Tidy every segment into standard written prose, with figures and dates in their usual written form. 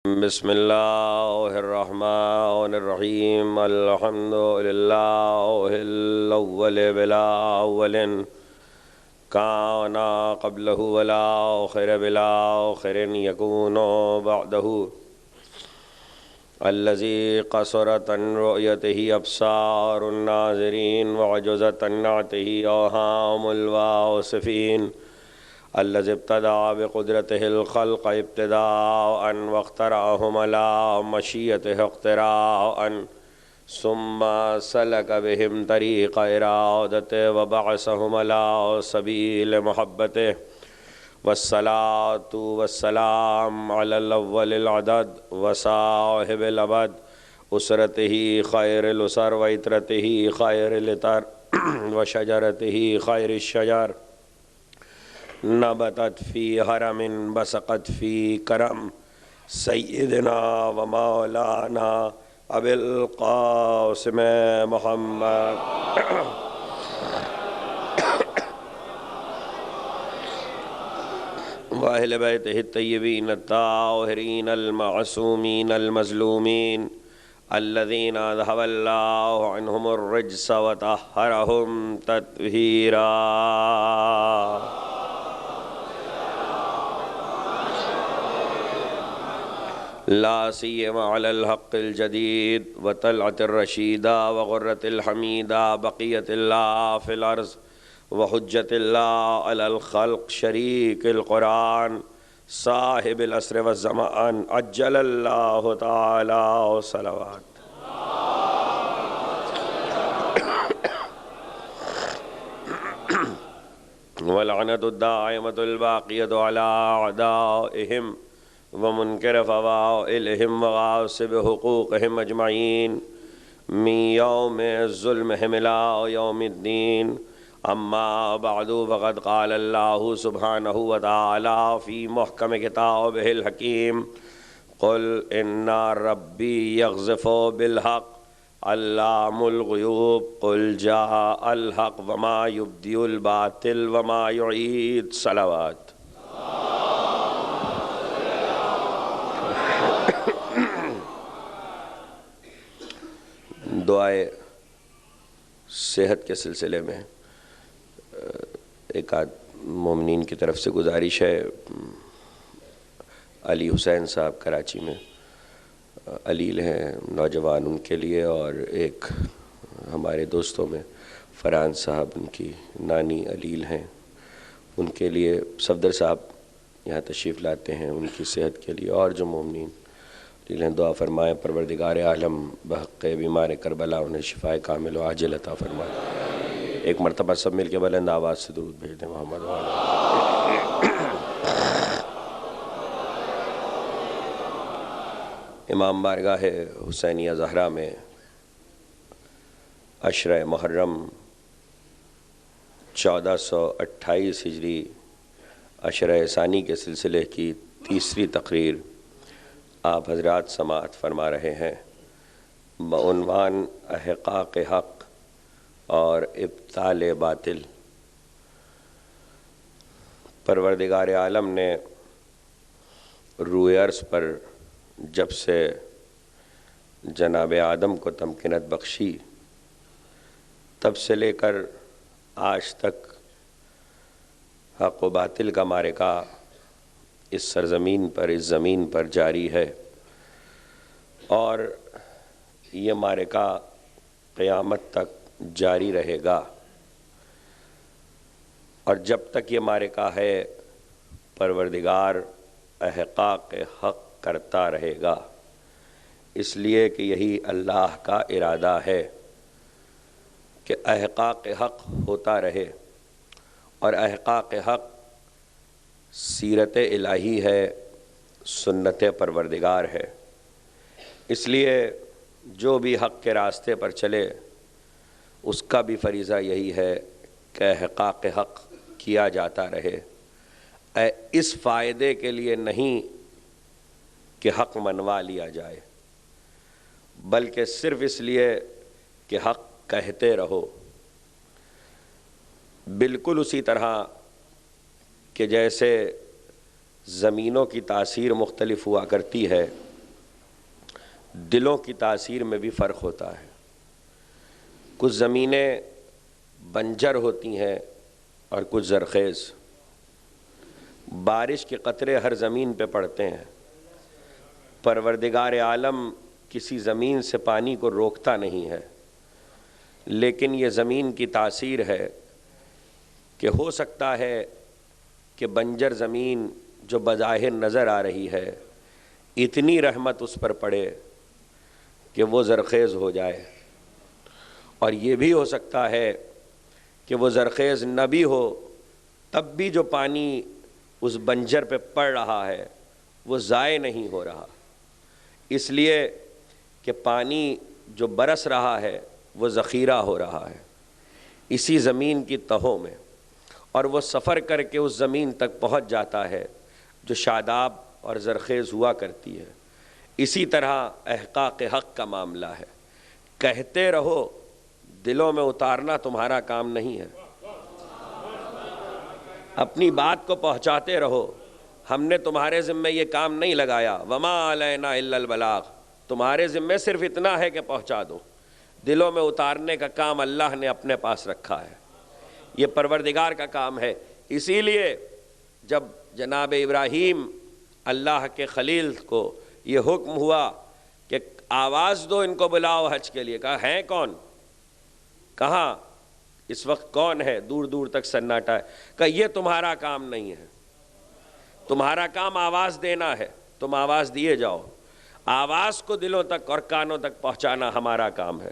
بسم اللہ الرحمن الرحیم الحمد للہ الاول بلا اول کان قبلہ ولا آخر بلا آخر یکون بعدہ الذی قصرت عن رؤیتہ ابصار الناظرین وعجزت عن نعتہ اوہام الواصفین الذي ابتدع بقدرته الخلق ابتداء واخترعهم على مشيئته اختراعا ثم سلك بهم طريق إرادته وبعثهم على سبيل محبته والصلاة والسلام على الأول العدد وصاحب الأبد أسرته خير الأسر وإترته خير الإتر وشجرته خير الشجر نبتت فی حرم بسقت فی کرم سیدنا و مولانا ابی القاسم محمد واہل بیتہ الطیبین الطاہرین المعصومین المظلومین الذین اذھب اللہ عنہم الرجس وطہرہم تطہیرا لا سیما علی الحق الجدید وطلعت الرشیدہ وغرت الحمیدہ بقیت اللہ فی الارض وحجت اللہ علی الخلق شریک القرآن صاحب العصر والزمان عجل اللہ تعالی صلوات ولعنت الدائمۃ الباقیۃ علی اعدائہم ومنکر فوائلہم وغاصب حقوقہم اجمعین من یوم الظلمہم الی یوم الدین اما بعد فقد قال اللہ سبحانہ وتعالی فی محکم کتابہ الحکیم قل ان ربی یغذف بالحق علام الغیوب قل جاء الحق وما یبدی الباطل وما یعید صلوات دعائے صحت کے سلسلے میں ایک آدھ مومنین کی طرف سے گزارش ہے. علی حسین صاحب کراچی میں علیل ہیں نوجوان ان کے لیے، اور ایک ہمارے دوستوں میں فرحان صاحب ان کی نانی علیل ہیں، ان کے لیے صفدر صاحب یہاں تشریف لاتے ہیں ان کی صحت کے لیے، اور جو مومنین دعا فرمائیں پروردگار عالم بحق بیمار کربلا انہیں شفائے کامل و عاجل عطا فرمائے. ایک مرتبہ سب مل کے بلند آواز سے درود بھیج دیں محمد امام بارگاہ حسینیہ زہرا میں عشرہ محرم 1428 ہجری عشرہ ثانی کے سلسلے کی تیسری تقریر آپ حضرات سماعت فرما رہے ہیں بعنوان احقاق حق اور ابطال باطل. پروردگار عالم نے روئے عرض پر جب سے جناب آدم کو تمکنت بخشی تب سے لے کر آج تک حق و باطل کا معرکہ اس سرزمین پر اس زمین پر جاری ہے، اور یہ معرکہ قیامت تک جاری رہے گا. اور جب تک یہ معرکہ ہے پروردگار احقاق حق کرتا رہے گا، اس لیے کہ یہی اللہ کا ارادہ ہے کہ احقاق حق ہوتا رہے، اور احقاق حق سیرت الہی ہے، سنت پروردگار ہے. اس لیے جو بھی حق کے راستے پر چلے اس کا بھی فریضہ یہی ہے کہ احقاق حق کیا جاتا رہے، اس فائدے کے لیے نہیں کہ حق منوا لیا جائے، بلکہ صرف اس لیے کہ حق کہتے رہو. بالکل اسی طرح کہ جیسے زمینوں کی تاثیر مختلف ہوا کرتی ہے، دلوں کی تاثیر میں بھی فرق ہوتا ہے۔ کچھ زمینیں بنجر ہوتی ہیں اور کچھ زرخیز۔ بارش کے قطرے ہر زمین پہ پڑتے ہیں، پروردگار عالم کسی زمین سے پانی کو روکتا نہیں ہے، لیکن یہ زمین کی تاثیر ہے کہ ہو سکتا ہے کہ بنجر زمین جو بظاہر نظر آ رہی ہے اتنی رحمت اس پر پڑے کہ وہ زرخیز ہو جائے، اور یہ بھی ہو سکتا ہے کہ وہ زرخیز نہ بھی ہو تب بھی جو پانی اس بنجر پہ پڑ رہا ہے وہ ضائع نہیں ہو رہا، اس لیے کہ پانی جو برس رہا ہے وہ ذخیرہ ہو رہا ہے اسی زمین کی تہوں میں، اور وہ سفر کر کے اس زمین تک پہنچ جاتا ہے جو شاداب اور زرخیز ہوا کرتی ہے۔ اسی طرح احقاق حق کا معاملہ ہے، کہتے رہو، دلوں میں اتارنا تمہارا کام نہیں ہے، اپنی بات کو پہنچاتے رہو، ہم نے تمہارے ذمہ یہ کام نہیں لگایا، وما علینا الا البلاغ، تمہارے ذمہ صرف اتنا ہے کہ پہنچا دو، دلوں میں اتارنے کا کام اللہ نے اپنے پاس رکھا ہے، یہ پروردگار کا کام ہے۔ اسی لیے جب جناب ابراہیم اللہ کے خلیل کو یہ حکم ہوا کہ آواز دو ان کو بلاؤ حج کے لیے، کہا ہیں کون، کہاں اس وقت کون ہے، دور دور تک سناٹا ہے، کہ یہ تمہارا کام نہیں ہے، تمہارا کام آواز دینا ہے، تم آواز دیے جاؤ، آواز کو دلوں تک اور کانوں تک پہنچانا ہمارا کام ہے۔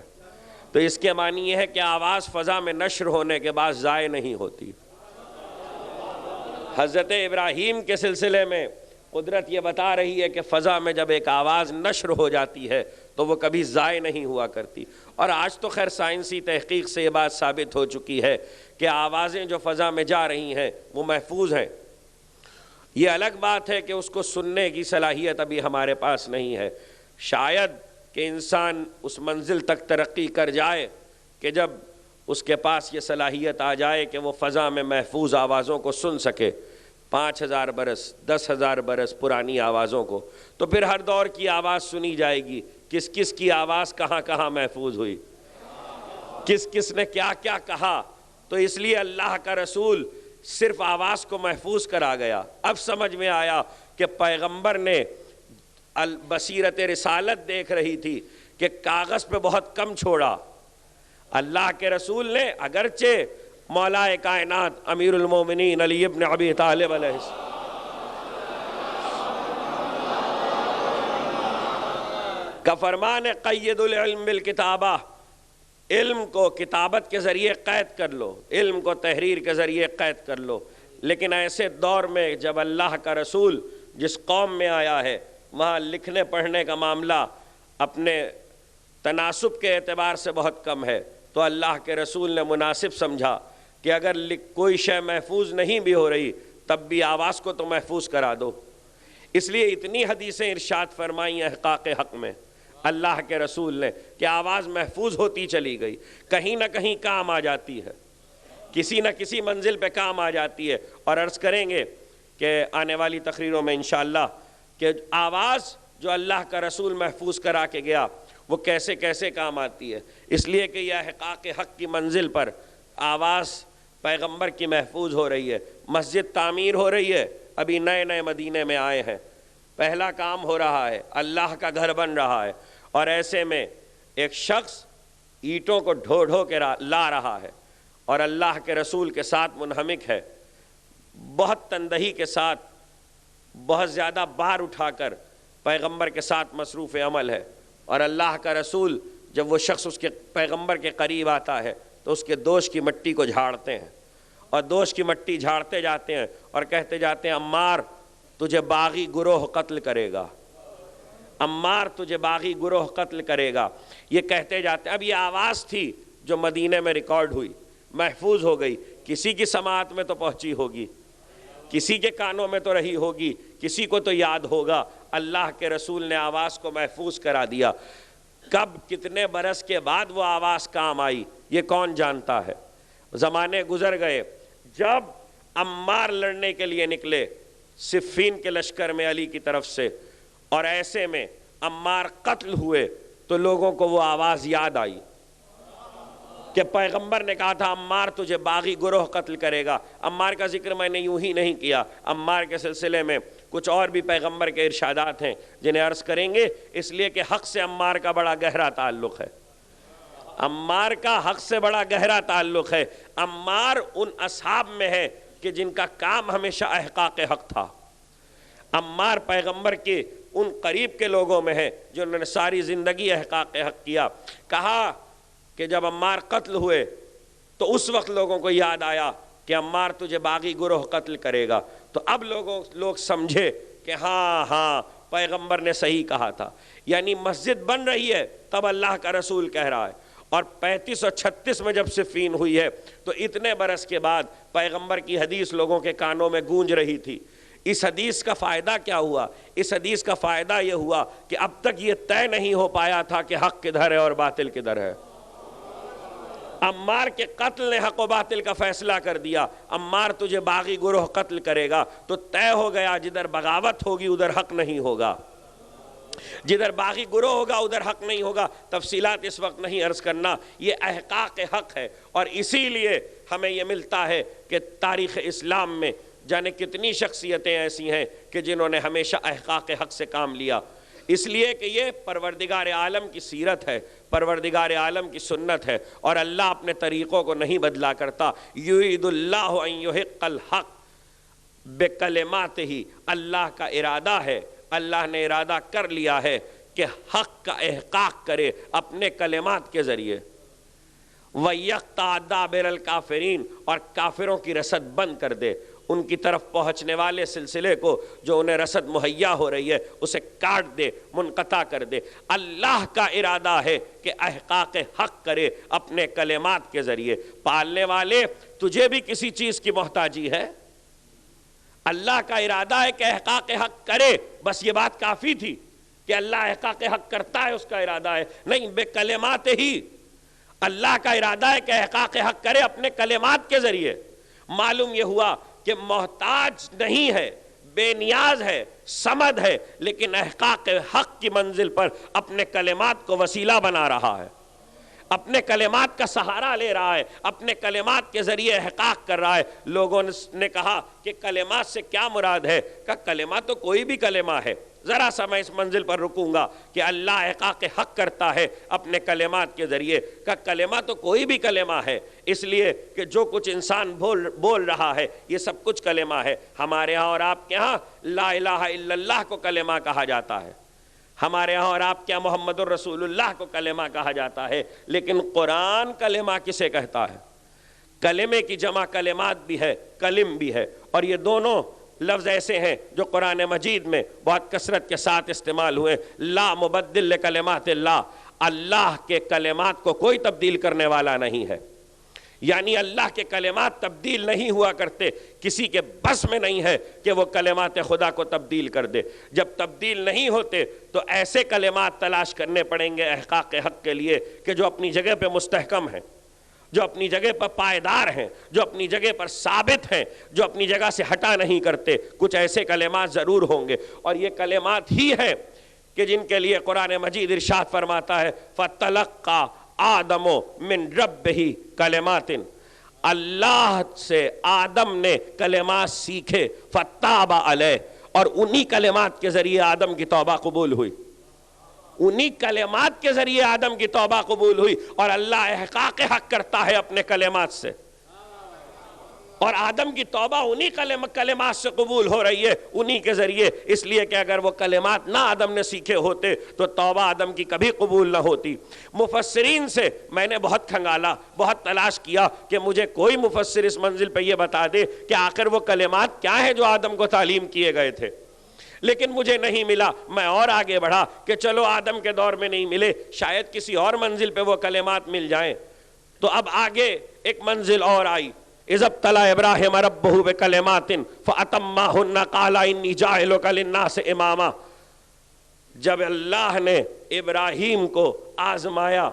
تو اس کے معنی یہ ہے کہ آواز فضا میں نشر ہونے کے بعد ضائع نہیں ہوتی۔ حضرت ابراہیم کے سلسلے میں قدرت یہ بتا رہی ہے کہ فضا میں جب ایک آواز نشر ہو جاتی ہے تو وہ کبھی ضائع نہیں ہوا کرتی، اور آج تو خیر سائنسی تحقیق سے یہ بات ثابت ہو چکی ہے کہ آوازیں جو فضا میں جا رہی ہیں وہ محفوظ ہیں۔ یہ الگ بات ہے کہ اس کو سننے کی صلاحیت ابھی ہمارے پاس نہیں ہے، شاید کہ انسان اس منزل تک ترقی کر جائے کہ جب اس کے پاس یہ صلاحیت آ جائے کہ وہ فضا میں محفوظ آوازوں کو سن سکے، 5000 برس 10,000 برس پرانی آوازوں کو، تو پھر ہر دور کی آواز سنی جائے گی، کس کس کی آواز کہاں کہاں محفوظ ہوئی، کس کس نے کیا کیا کہا۔ تو اس لیے اللہ کا رسول صرف آواز کو محفوظ کرا گیا۔ اب سمجھ میں آیا کہ پیغمبر نے بصیرت رسالت دیکھ رہی تھی کہ کاغذ پہ بہت کم چھوڑا، اللہ کے رسول نے اگرچہ مولا کائنات امیر المومنین علی ابن ابی طالب علیہ السلام کا فرمان ہے قید العلم بالکتابہ، علم کو کتابت کے ذریعے قید کر لو، علم کو تحریر کے ذریعے قید کر لو، لیکن ایسے دور میں جب اللہ کا رسول جس قوم میں آیا ہے وہاں لکھنے پڑھنے کا معاملہ اپنے تناسب کے اعتبار سے بہت کم ہے، تو اللہ کے رسول نے مناسب سمجھا کہ اگر کوئی شے محفوظ نہیں بھی ہو رہی تب بھی آواز کو تو محفوظ کرا دو۔ اس لیے اتنی حدیثیں ارشاد فرمائیں احقاق حق میں اللہ کے رسول نے کہ آواز محفوظ ہوتی چلی گئی، کہیں نہ کہیں کام آ جاتی ہے، کسی نہ کسی منزل پہ کام آ جاتی ہے۔ اور عرض کریں گے کہ آنے والی تقریروں میں انشاءاللہ کہ آواز جو اللہ کا رسول محفوظ کرا کے گیا وہ کیسے کیسے کام آتی ہے، اس لیے کہ یہ احقاق حق کی منزل پر آواز پیغمبر کی محفوظ ہو رہی ہے، مسجد تعمیر ہو رہی ہے، ابھی نئے نئے مدینے میں آئے ہیں، پہلا کام ہو رہا ہے، اللہ کا گھر بن رہا ہے، اور ایسے میں ایک شخص اینٹوں کو ڈھو ڈھو کے لا رہا ہے اور اللہ کے رسول کے ساتھ منہمک ہے، بہت تندہی کے ساتھ بہت زیادہ بار اٹھا کر پیغمبر کے ساتھ مصروف عمل ہے، اور اللہ کا رسول جب وہ شخص اس کے پیغمبر کے قریب آتا ہے تو اس کے دوش کی مٹی کو جھاڑتے ہیں، اور دوش کی مٹی جھاڑتے جاتے ہیں اور کہتے جاتے ہیں عمار تجھے باغی گروہ قتل کرے گا، عمار تجھے باغی گروہ قتل کرے گا، یہ کہتے جاتے ہیں۔ اب یہ آواز تھی جو مدینے میں ریکارڈ ہوئی، محفوظ ہو گئی، کسی کی سماعت میں تو پہنچی ہوگی، کسی کے کانوں میں تو رہی ہوگی، کسی کو تو یاد ہوگا، اللہ کے رسول نے آواز کو محفوظ کرا دیا۔ کب کتنے برس کے بعد وہ آواز کام آئی یہ کون جانتا ہے، زمانے گزر گئے۔ جب عمار لڑنے کے لیے نکلے صفین کے لشکر میں علی کی طرف سے، اور ایسے میں عمار قتل ہوئے تو لوگوں کو وہ آواز یاد آئی کہ پیغمبر نے کہا تھا عمار تجھے باغی گروہ قتل کرے گا. عمار کا ذکر میں نے یوں ہی نہیں کیا، عمار کے سلسلے میں کچھ اور بھی پیغمبر کے ارشادات ہیں جنہیں عرض کریں گے، اس لیے کہ حق سے عمار کا بڑا گہرا تعلق ہے. عمار کا حق سے بڑا گہرا تعلق ہے. عمار ان اصحاب میں ہے کہ جن کا کام ہمیشہ احقاق حق تھا. عمار پیغمبر کے ان قریب کے لوگوں میں ہے جنہوں نے ساری زندگی احقاق حق کیا. کہا کہ جب عمار قتل ہوئے تو اس وقت لوگوں کو یاد آیا کہ عمار تجھے باغی گروہ قتل کرے گا. تو اب لوگ سمجھے کہ ہاں پیغمبر نے صحیح کہا تھا. یعنی مسجد بن رہی ہے تب اللہ کا رسول کہہ رہا ہے، اور 35 اور 36 میں جب صفین ہوئی ہے تو اتنے برس کے بعد پیغمبر کی حدیث لوگوں کے کانوں میں گونج رہی تھی. اس حدیث کا فائدہ کیا ہوا؟ اس حدیث کا فائدہ یہ ہوا کہ اب تک یہ طے نہیں ہو پایا تھا کہ حق کدھر ہے اور باطل کدھر ہے. عمار کے قتل نے حق و باطل کا فیصلہ کر دیا. عمار تجھے باغی گروہ قتل کرے گا تو طے ہو گیا، جدھر بغاوت ہوگی ادھر حق نہیں ہوگا، جدھر باغی گروہ ہوگا ادھر حق نہیں ہوگا. تفصیلات اس وقت نہیں عرض کرنا، یہ احقاق حق ہے. اور اسی لیے ہمیں یہ ملتا ہے کہ تاریخ اسلام میں جانے کتنی شخصیتیں ایسی ہیں کہ جنہوں نے ہمیشہ احقاق حق سے کام لیا، اس لیے کہ یہ پروردگار عالم کی سیرت ہے، پروردگار عالم کی سنت ہے، اور اللہ اپنے طریقوں کو نہیں بدلا کرتا. یرید اللہ ان یحق الحق بکلماتہ، اللہ کا ارادہ ہے، اللہ نے ارادہ کر لیا ہے کہ حق کا احقاق کرے اپنے کلمات کے ذریعے. وَيَقْطَعَ دَابِرَ الْكَافِرِينَ، اور کافروں کی رسد بند کر دے، ان کی طرف پہنچنے والے سلسلے کو جو انہیں رسد مہیا ہو رہی ہے اسے کاٹ دے، منقطع کر دے. اللہ کا ارادہ ہے کہ احقاق حق کرے اپنے کلمات کے ذریعے. پالنے والے تجھے بھی کسی چیز کی محتاجی ہے؟ اللہ کا ارادہ ہے کہ احقاق حق کرے، بس یہ بات کافی تھی کہ اللہ احقاق حق کرتا ہے، اس کا ارادہ ہے. نہیں، بے کلمات ہی اللہ کا ارادہ ہے کہ احقاق حق کرے اپنے کلمات کے ذریعے. معلوم یہ ہوا کہ محتاج نہیں ہے، بے نیاز ہے، صمد ہے، لیکن احقاق حق کی منزل پر اپنے کلمات کو وسیلہ بنا رہا ہے، اپنے کلمات کا سہارا لے رہا ہے، اپنے کلمات کے ذریعے احقاق کر رہا ہے. لوگوں نے کہا کہ کلمات سے کیا مراد ہے؟ کہ کلمہ تو کوئی بھی کلمہ ہے. ذرا سا میں اس منزل پر رکوں گا کہ اللہ احقاق حق کرتا ہے اپنے کلمات کے ذریعے. کہ کلمہ تو کوئی بھی کلمہ ہے، اس لیے کہ جو کچھ انسان بول رہا ہے یہ سب کچھ کلمہ ہے. ہمارے ہاں اور آپ کے ہاں لا الہ الا اللہ کو کلمہ کہا جاتا ہے، ہمارے ہاں اور آپ کیا محمد الرسول اللہ کو کلمہ کہا جاتا ہے. لیکن قرآن کلمہ کسے کہتا ہے؟ کلمے کی جمع کلمات بھی ہے، کلم بھی ہے، اور یہ دونوں لفظ ایسے ہیں جو قرآن مجید میں بہت کثرت کے ساتھ استعمال ہوئے. لا مبدل لکلمات اللہ، اللہ کے کلمات کو کوئی تبدیل کرنے والا نہیں ہے. یعنی اللہ کے کلمات تبدیل نہیں ہوا کرتے، کسی کے بس میں نہیں ہے کہ وہ کلمات خدا کو تبدیل کر دے. جب تبدیل نہیں ہوتے تو ایسے کلمات تلاش کرنے پڑیں گے احقاق حق کے لیے کہ جو اپنی جگہ پہ مستحکم ہیں، جو اپنی جگہ پر پائیدار ہیں، جو اپنی جگہ پر ثابت ہیں، جو اپنی جگہ سے ہٹا نہیں کرتے. کچھ ایسے کلمات ضرور ہوں گے، اور یہ کلمات ہی ہیں کہ جن کے لیے قرآن مجید ارشاد فرماتا ہے فَتَلَقَّى آدَمُ مِن رَبِّهِ کلمات، اللہ سے آدم نے کلمات سیکھے، فَتَّابَ عَلَيْهِ، اور انہی کلمات کے ذریعے آدم کی توبہ قبول ہوئی. انہی کلمات کے ذریعے آدم کی توبہ قبول ہوئی، اور اللہ احقاق حق کرتا ہے اپنے کلمات سے، اور آدم کی توبہ انہی کلمات سے قبول ہو رہی ہے، انہی کے ذریعے. اس لیے کہ اگر وہ کلمات نہ آدم نے سیکھے ہوتے تو توبہ آدم کی کبھی قبول نہ ہوتی. مفسرین سے میں نے بہت کھنگالا، بہت تلاش کیا کہ مجھے کوئی مفسر اس منزل پہ یہ بتا دے کہ آخر وہ کلمات کیا ہیں جو آدم کو تعلیم کیے گئے تھے، لیکن مجھے نہیں ملا. میں اور آگے بڑھا کہ چلو آدم کے دور میں نہیں ملے، شاید کسی اور منزل پہ وہ کلمات مل جائیں. تو اب آگے ایک منزل اور آئی. اذ ابتلی ابراہیم ربہ بکلمات فاتمہن قال انی جاعلک للناس اماما، جب اللہ نے ابراہیم کو آزمایا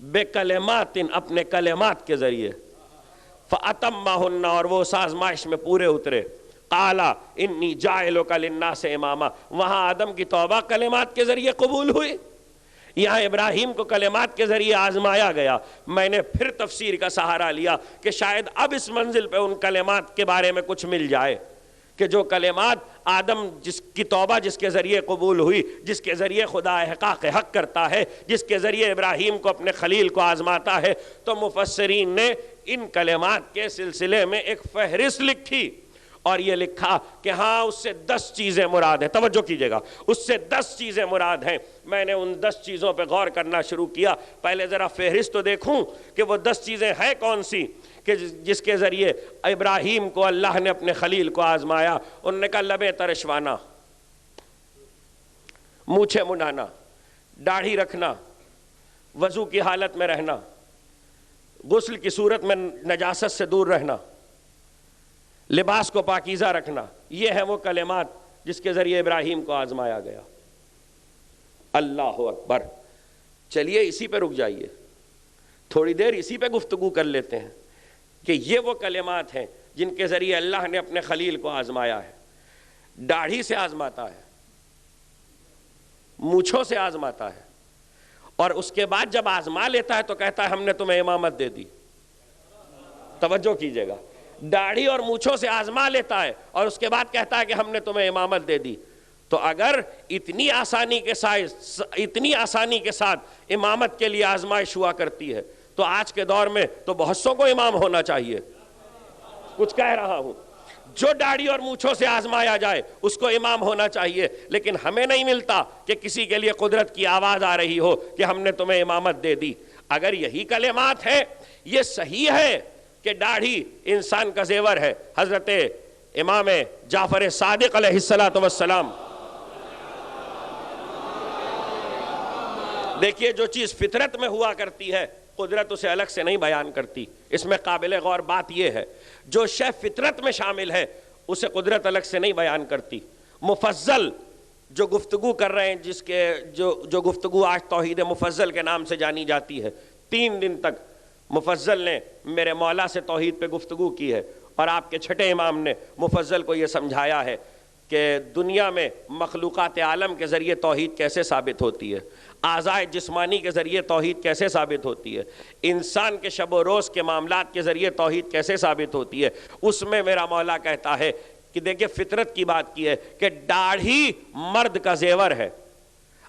بکلمات، اپنے کلمات کے ذریعے، فاتمہن، اور وہ اس آزمائش میں پورے اترے. قالا انی جاعلک للناس اماما، وہاں آدم کی توبہ کلمات کے ذریعے قبول ہوئی، یہاں ابراہیم کو کلمات کے ذریعے آزمایا گیا۔ میں نے پھر تفسیر کا سہارا لیا کہ شاید اب اس منزل پہ ان کلمات کے بارے میں کچھ مل جائے کہ جو کلمات آدم جس کی توبہ جس کے ذریعے قبول ہوئی، جس کے ذریعے خدا احقاق حق کرتا ہے، جس کے ذریعے ابراہیم کو اپنے خلیل کو آزماتا ہے، تو مفسرین نے ان کلمات کے سلسلے میں ایک فہرست لکھی اور یہ لکھا کہ ہاں اس سے 10 چیزیں مراد ہیں۔ توجہ کیجئے گا، اس سے 10 چیزیں مراد ہیں۔ میں نے ان 10 چیزوں پہ غور کرنا شروع کیا۔ پہلے ذرا فہرست تو دیکھوں کہ وہ 10 چیزیں ہیں کون سی کہ جس کے ذریعے ابراہیم کو اللہ نے اپنے خلیل کو آزمایا۔ انہوں نے کہا لبیں ترشوانا، مونچھیں منڈانا، داڑھی رکھنا، وضو کی حالت میں رہنا، غسل کی صورت میں نجاست سے دور رہنا، لباس کو پاکیزہ رکھنا۔ یہ ہیں وہ کلمات جس کے ذریعے ابراہیم کو آزمایا گیا۔ اللہ اکبر۔ چلیے اسی پہ رک جائیے، تھوڑی دیر اسی پہ گفتگو کر لیتے ہیں کہ یہ وہ کلمات ہیں جن کے ذریعے اللہ نے اپنے خلیل کو آزمایا ہے۔ داڑھی سے آزماتا ہے، مونچھوں سے آزماتا ہے، اور اس کے بعد جب آزما لیتا ہے تو کہتا ہے ہم نے تمہیں امامت دے دی۔ توجہ کیجئے گا، داڑھی اور مونچھوں سے آزما لیتا ہے اور اس کے بعد کہتا ہے کہ ہم نے تمہیں امامت دے دی۔ تو اگر اتنی آسانی کے ساتھ امامت کے لیے آزمائش ہوا کرتی ہے تو آج کے دور میں تو بہت سو کو امام ہونا چاہیے۔ کچھ کہہ رہا ہوں، جو داڑھی اور مونچھوں سے آزمایا جائے اس کو امام ہونا چاہیے، لیکن ہمیں نہیں ملتا کہ کسی کے لیے قدرت کی آواز آ رہی ہو کہ ہم نے تمہیں امامت دے دی۔ اگر یہی کلمات ہیں، یہ صحیح ہے کہ داڑھی انسان کا زیور ہے۔ حضرت امام جعفر صادق علیہ السلام، دیکھیے جو چیز فطرت میں ہوا کرتی ہے قدرت اسے الگ سے نہیں بیان کرتی۔ اس میں قابل غور بات یہ ہے، جو شے فطرت میں شامل ہے اسے قدرت الگ سے نہیں بیان کرتی۔ مفضل جو گفتگو کر رہے ہیں، جس کے جو گفتگو آج توحید مفضل کے نام سے جانی جاتی ہے، 3 دن تک مفضل نے میرے مولا سے توحید پہ گفتگو کی ہے، اور آپ کے چھٹے امام نے مفضل کو یہ سمجھایا ہے کہ دنیا میں مخلوقات عالم کے ذریعے توحید کیسے ثابت ہوتی ہے، اعضاء جسمانی کے ذریعے توحید کیسے ثابت ہوتی ہے، انسان کے شب و روز کے معاملات کے ذریعے توحید کیسے ثابت ہوتی ہے۔ اس میں میرا مولا کہتا ہے کہ دیکھیں فطرت کی بات کی ہے کہ داڑھی مرد کا زیور ہے۔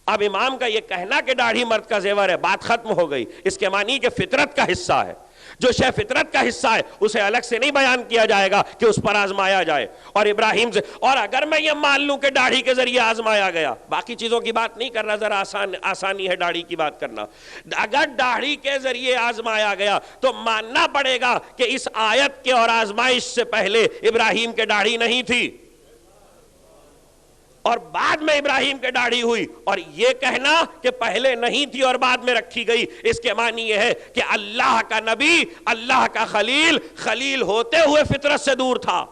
اب امام کا یہ کہنا کہ داڑھی مرد کا زیور ہے، بات ختم ہو گئی۔ اس کے معنی کہ فطرت کا حصہ ہے، جو شے فطرت کا حصہ ہے اسے الگ سے نہیں بیان کیا جائے گا کہ اس پر آزمایا جائے۔ اور ابراہیم سے، اور اگر میں یہ مان لوں کہ داڑھی کے ذریعے آزمایا گیا، باقی چیزوں کی بات نہیں کر رہا، ذرا آسانی ہے داڑھی کی بات کرنا، اگر داڑھی کے ذریعے آزمایا گیا تو ماننا پڑے گا کہ اس آیت کے اور آزمائش سے پہلے ابراہیم کے داڑھی نہیں تھی، اور بعد میں ابراہیم کے داڑھی ہوئی۔ اور یہ کہنا کہ پہلے نہیں تھی اور بعد میں رکھی گئی، اس کے معنی یہ ہے کہ اللہ کا نبی، اللہ کا خلیل ہوتے ہوئے فطرت سے دور تھا،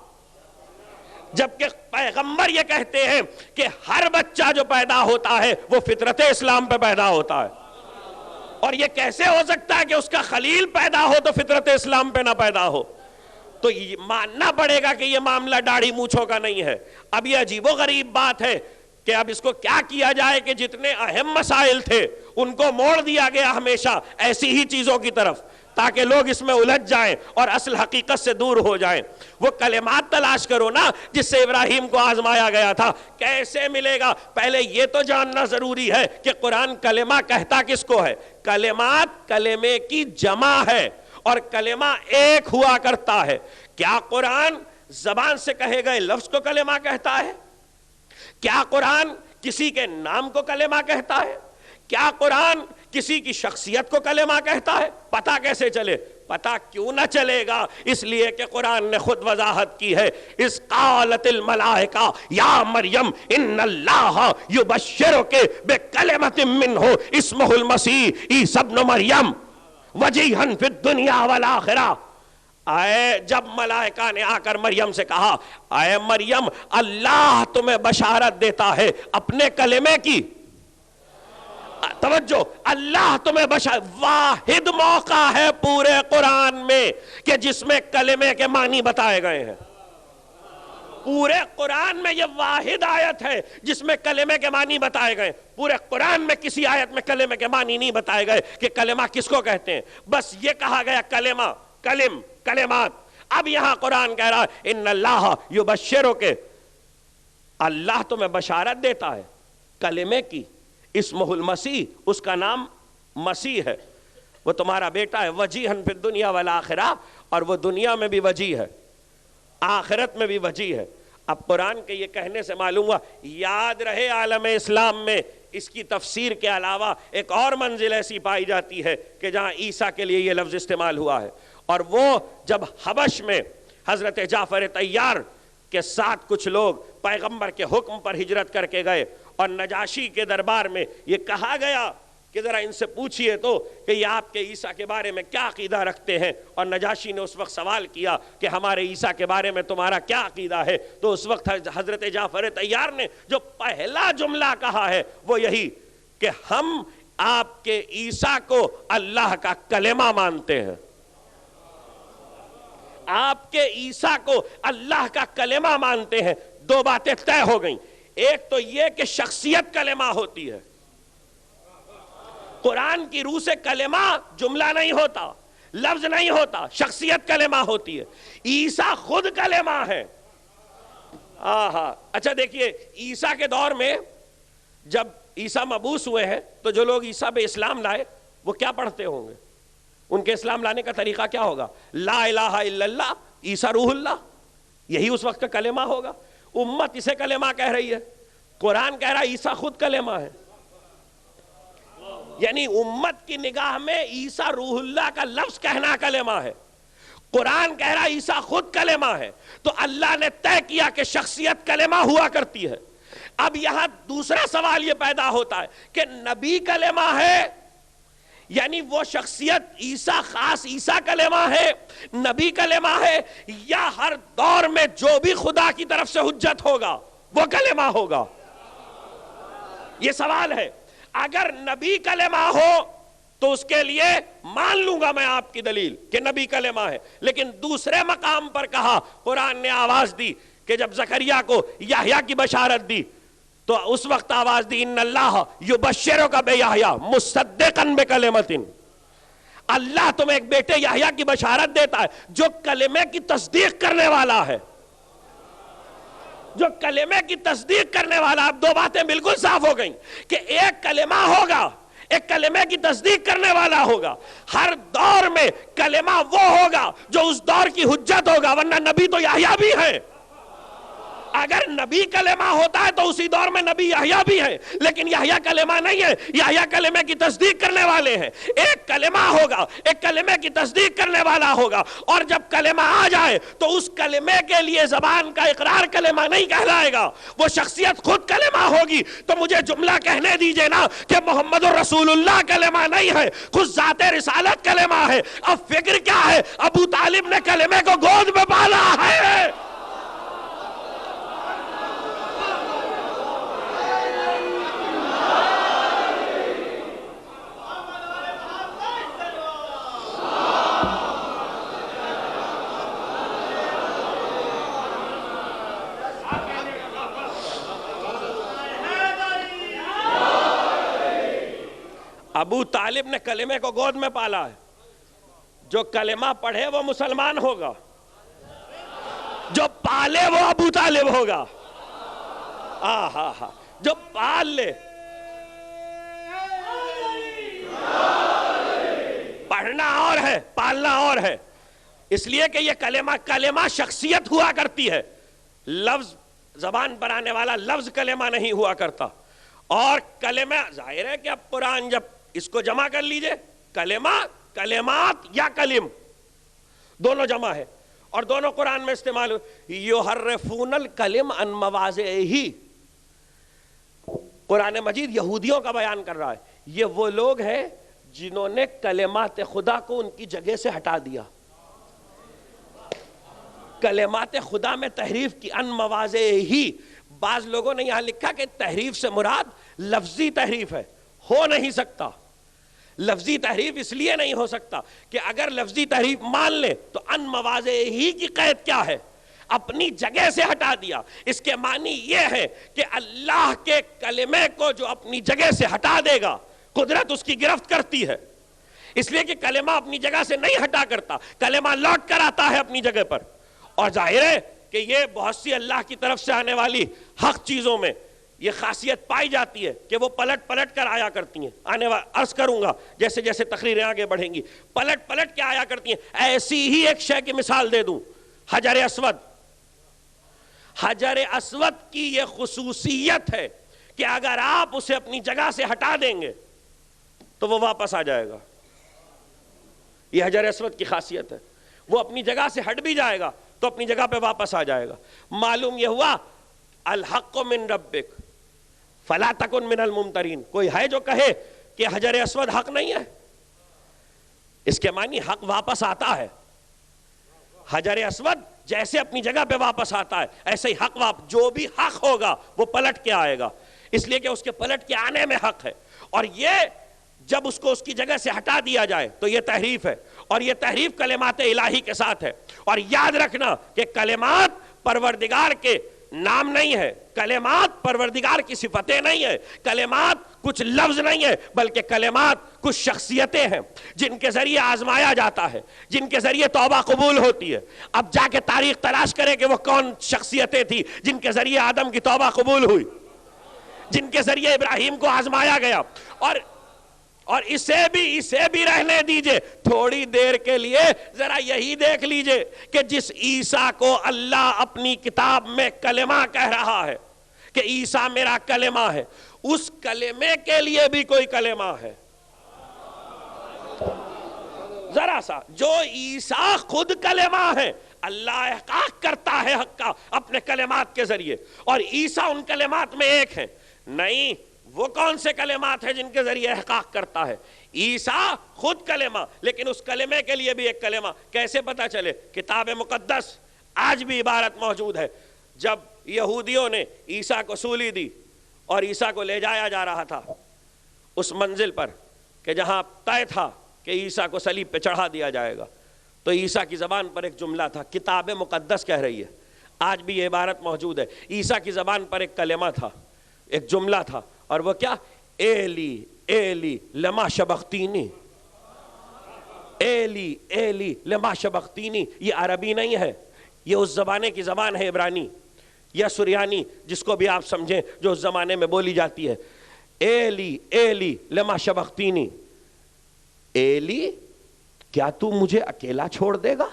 جبکہ پیغمبر یہ کہتے ہیں کہ ہر بچہ جو پیدا ہوتا ہے وہ فطرت اسلام پہ پیدا ہوتا ہے۔ اور یہ کیسے ہو سکتا ہے کہ اس کا خلیل پیدا ہو تو فطرت اسلام پہ نہ پیدا ہو؟ تو یہ ماننا پڑے گا کہ یہ معاملہ داڑھی مونچھوں کا نہیں ہے۔ اب یہ عجیب و غریب بات ہے کہ اب اس کو کیا کیا جائے کہ جتنے اہم مسائل تھے ان کو موڑ دیا گیا ہمیشہ ایسی ہی چیزوں کی طرف، تاکہ لوگ اس میں الجھ جائیں اور اصل حقیقت سے دور ہو جائیں۔ وہ کلمات تلاش کرو نا جس سے ابراہیم کو آزمایا گیا تھا، کیسے ملے گا؟ پہلے یہ تو جاننا ضروری ہے کہ قرآن کلمہ کہتا کس کو ہے۔ کلمات کلمے کی جمع ہے اور کلمہ ایک ہوا کرتا ہے۔ کیا قرآن زبان سے کہے گئے لفظ کو کلمہ کہتا ہے؟ کیا قرآن کسی کے نام کو کلمہ کہتا ہے؟ کیا قرآن کسی کی شخصیت کو کلمہ کہتا ہے؟ پتہ کیسے چلے؟ پتہ کیوں نہ چلے گا؟ اس لیے کہ قرآن نے خود وضاحت کی ہے، اذ قالت الملائکہ یا مریم ان اللہ یبشرک بکلمۃ منہ اسمہ المسیح عیسی ابن مریم وجیہن فی الدنیا والآخرہ۔ جب ملائکہ نے آ کر مریم سے کہا، اے مریم اللہ تمہیں بشارت دیتا ہے اپنے کلمے کی، توجہ، اللہ تمہیں واحد موقع ہے پورے قرآن میں کہ جس میں کلمے کے معنی بتائے گئے ہیں۔ پورے قرآن میں یہ واحد آیت ہے جس میں کلمے کے معنی بتائے گئے. پورے قرآن میں کسی آیت میں کلمے کے معنی نہیں بتائے گئے کہ کلمہ کس کو کہتے ہیں. بس یہ کہا گیا کلمہ، کلم، کلمات. اب یہاں قرآن کہہ رہا ہے ان اللہ یبشرک، اللہ تمہیں بشارت دیتا ہے کلمے کی. اسمہ المسیح، اس کا نام مسیح ہے، وہ تمہارا بیٹا ہے. وجیہن فی الدنیا والآخرہ، اور وہ دنیا میں بھی وجیح ہے، آخرت میں بھی وجیح ہے. اب قرآن کے یہ کہنے سے معلوم ہوا، یاد رہے عالم اسلام میں اس کی تفسیر کے علاوہ ایک اور منزل ایسی پائی جاتی ہے کہ جہاں عیسیٰ کے لیے یہ لفظ استعمال ہوا ہے. اور وہ جب حبش میں حضرت جعفر طیار کے ساتھ کچھ لوگ پیغمبر کے حکم پر ہجرت کر کے گئے اور نجاشی کے دربار میں یہ کہا گیا کہ ذرا ان سے پوچھئے تو کہ یہ آپ کے عیسیٰ کے بارے میں کیا عقیدہ رکھتے ہیں. اور نجاشی نے اس وقت سوال کیا کہ ہمارے عیسیٰ کے بارے میں تمہارا کیا عقیدہ ہے. تو اس وقت حضرت جعفر طیار نے جو پہلا جملہ کہا ہے وہ یہی کہ ہم آپ کے عیسیٰ کو اللہ کا کلمہ مانتے ہیں. آپ کے عیسیٰ کو اللہ کا کلمہ مانتے ہیں. دو باتیں طے ہو گئیں. ایک تو یہ کہ شخصیت کلمہ ہوتی ہے. قرآن کی روح سے کلمہ جملہ نہیں ہوتا، لفظ نہیں ہوتا، شخصیت کلمہ ہوتی ہے. عیسیٰ خود کلمہ ہے. اچھا دیکھیے، عیسیٰ کے دور میں جب عیسیٰ مبعوث ہوئے ہیں تو جو لوگ عیسیٰ پہ اسلام لائے وہ کیا پڑھتے ہوں گے؟ ان کے اسلام لانے کا طریقہ کیا ہوگا؟ لا الہ الا اللہ، عیسیٰ روح اللہ. یہی اس وقت کا کلمہ ہوگا. امت اسے کلمہ کہہ رہی ہے. قرآن کہہ رہا ہے عیسیٰ خود کلمہ ہے. یعنی امت کی نگاہ میں عیسیٰ روح اللہ کا لفظ کہنا کلمہ ہے. قرآن کہہ رہا ہے عیسیٰ خود کلمہ ہے. تو اللہ نے طے کیا کہ شخصیت کلمہ ہوا کرتی ہے. اب یہاں دوسرا سوال یہ پیدا ہوتا ہے کہ نبی کلمہ ہے، یعنی وہ شخصیت عیسیٰ خاص عیسیٰ کلمہ ہے، نبی کلمہ ہے، یا ہر دور میں جو بھی خدا کی طرف سے حجت ہوگا وہ کلمہ ہوگا؟ یہ سوال ہے. اگر نبی کلمہ ہو تو اس کے لیے مان لوں گا میں آپ کی دلیل کہ نبی کلمہ ہے. لیکن دوسرے مقام پر کہا، قرآن نے آواز دی کہ جب زکریا کو یحییٰ کی بشارت دی تو اس وقت آواز دی ان اللہ یبشرک بیحییٰ مصدقا بکلمۃ. اللہ تمہیں ایک بیٹے یحییٰ کی بشارت دیتا ہے جو کلمے کی تصدیق کرنے والا ہے. جو کلمے کی تصدیق کرنے والا. اب دو باتیں بالکل صاف ہو گئیں کہ ایک کلمہ ہوگا، ایک کلمے کی تصدیق کرنے والا ہوگا. ہر دور میں کلمہ وہ ہوگا جو اس دور کی حجت ہوگا، ورنہ نبی تو یحییٰ بھی ہے. اگر نبی کلمہ ہوتا ہے تو اسی دور میں نبی یحییٰ بھی ہے، لیکن یحییٰ کلمہ نہیں ہے. یحییٰ کلمے کی تصدیق کرنے والے ہیں. ایک کلمہ ہوگا، ایک کلمے کی تصدیق کرنے والا ہوگا. اور جب کلمہ آ جائے تو اس کلمے کے لیے زبان کا اقرار کلمہ نہیں کہلائے گا، وہ شخصیت خود کلمہ ہوگی. تو مجھے جملہ کہنے دیجئے نا کہ محمد الرسول اللہ کلمہ نہیں ہے، خود ذات رسالت کلمہ ہے. اب فکر کیا ہے؟ ابو طالب نے کلمے کو گود میں پالا ہے. ابو طالب نے کلمے کو گود میں پالا ہے. جو کلمہ پڑھے وہ مسلمان ہوگا، جو پالے وہ ابو طالب ہوگا. جو پال لے. پڑھنا اور ہے، پالنا اور ہے. اس لیے کہ یہ کلمہ شخصیت ہوا کرتی ہے. لفظ زبان پر آنے والا لفظ کلمہ نہیں ہوا کرتا. اور کلمہ ظاہر ہے کہ اب قرآن جب اس کو جمع کر لیجئے، کلمہ، کلمات یا کلم دونوں جمع ہے اور دونوں قرآن میں استعمال ہوئے. یحرفون الکلم عن مواضعہ. قرآن مجید یہودیوں کا بیان کر رہا ہے. یہ وہ لوگ ہیں جنہوں نے کلمات خدا کو ان کی جگہ سے ہٹا دیا. کلمات خدا میں تحریف کی عن مواضعہ. بعض لوگوں نے یہاں لکھا کہ تحریف سے مراد لفظی تحریف ہے. ہو نہیں سکتا. لفظی تحریف اس لیے نہیں ہو سکتا کہ اگر لفظی تحریف مان لیں تو ان مواضعہ ہی کی قید کیا ہے؟ اپنی جگہ سے ہٹا دیا، اس کے معنی یہ ہے کہ اللہ کے کلمے کو جو اپنی جگہ سے ہٹا دے گا قدرت اس کی گرفت کرتی ہے، اس لیے کہ کلمہ اپنی جگہ سے نہیں ہٹا کرتا، کلمہ لوٹ کر آتا ہے اپنی جگہ پر۔ اور ظاہر ہے کہ یہ بہت سی اللہ کی طرف سے آنے والی حق چیزوں میں یہ خاصیت پائی جاتی ہے کہ وہ پلٹ پلٹ کر آیا کرتی ہیں۔ عرض کروں گا جیسے جیسے تقریریں آگے بڑھیں گی، پلٹ پلٹ کے آیا کرتی ہیں۔ ایسی ہی ایک شے کی مثال دے دوں، حجر اسود۔ حجر اسود کی یہ خصوصیت ہے کہ اگر آپ اسے اپنی جگہ سے ہٹا دیں گے تو وہ واپس آ جائے گا۔ یہ حجر اسود کی خاصیت ہے، وہ اپنی جگہ سے ہٹ بھی جائے گا تو اپنی جگہ پہ واپس آ جائے گا۔ معلوم یہ ہوا الحق من ربک فلا تکن من الممترین۔ کوئی ہے جو کہے کہ حجر اسود حق نہیں ہے؟ اس کے معنی حق واپس آتا ہے۔ حجر اسود جیسے اپنی جگہ پہ واپس آتا ہے ایسے ہی حق جو بھی حق ہوگا وہ پلٹ کے آئے گا، اس لیے کہ اس کے پلٹ کے آنے میں حق ہے۔ اور یہ جب اس کو اس کی جگہ سے ہٹا دیا جائے تو یہ تحریف ہے، اور یہ تحریف کلمات الہی کے ساتھ ہے۔ اور یاد رکھنا کہ کلمات پروردگار کے نام نہیں ہے، کلمات پروردگار کی صفتیں نہیں ہے، کلمات کچھ لفظ نہیں ہے، بلکہ کلمات کچھ شخصیتیں ہیں جن کے ذریعے آزمایا جاتا ہے، جن کے ذریعے توبہ قبول ہوتی ہے۔ اب جا کے تاریخ تلاش کرے کہ وہ کون شخصیتیں تھی جن کے ذریعے آدم کی توبہ قبول ہوئی، جن کے ذریعے ابراہیم کو آزمایا گیا۔ اور اسے بھی رہنے دیجئے تھوڑی دیر کے لیے، ذرا یہی دیکھ لیجئے کہ جس عیسیٰ کو اللہ اپنی کتاب میں کلمہ کہہ رہا ہے کہ عیسیٰ میرا کلمہ ہے، اس کلمے کے لیے بھی کوئی کلمہ ہے؟ ذرا سا، جو عیسیٰ خود کلمہ ہے، اللہ احقاق کرتا ہے حق کا اپنے کلمات کے ذریعے، اور عیسیٰ ان کلمات میں ایک ہے۔ نہیں، وہ کون سے کلمات ہیں جن کے ذریعے احقاق کرتا ہے؟ عیسیٰ خود کلمہ، لیکن اس کلمے کے لیے بھی ایک کلمہ۔ کیسے پتا چلے؟ کتاب مقدس آج بھی عبارت موجود ہے۔ جب یہودیوں نے عیسیٰ کو سولی دی اور عیسیٰ کو لے جایا جا رہا تھا اس منزل پر کہ جہاں طے تھا کہ عیسیٰ کو صلیب پہ چڑھا دیا جائے گا، تو عیسیٰ کی زبان پر ایک جملہ تھا، کتاب مقدس کہہ رہی ہے۔ آج بھی یہ عبارت موجود ہے۔ عیسیٰ کی زبان پر ایک کلمہ تھا، ایک جملہ تھا، اور وہ کیا؟ ایلی ایلی لما شبختینی، ایلی ایلی لما شبختینی۔ یہ عربی نہیں ہے، یہ اس زمانے کی زبان ہے، عبرانی یا سریانی، جس کو بھی آپ سمجھیں، جو اس زمانے میں بولی جاتی ہے۔ ایلی ایلی لما شبختینی، ایلی کیا تو مجھے اکیلا چھوڑ دے گا؟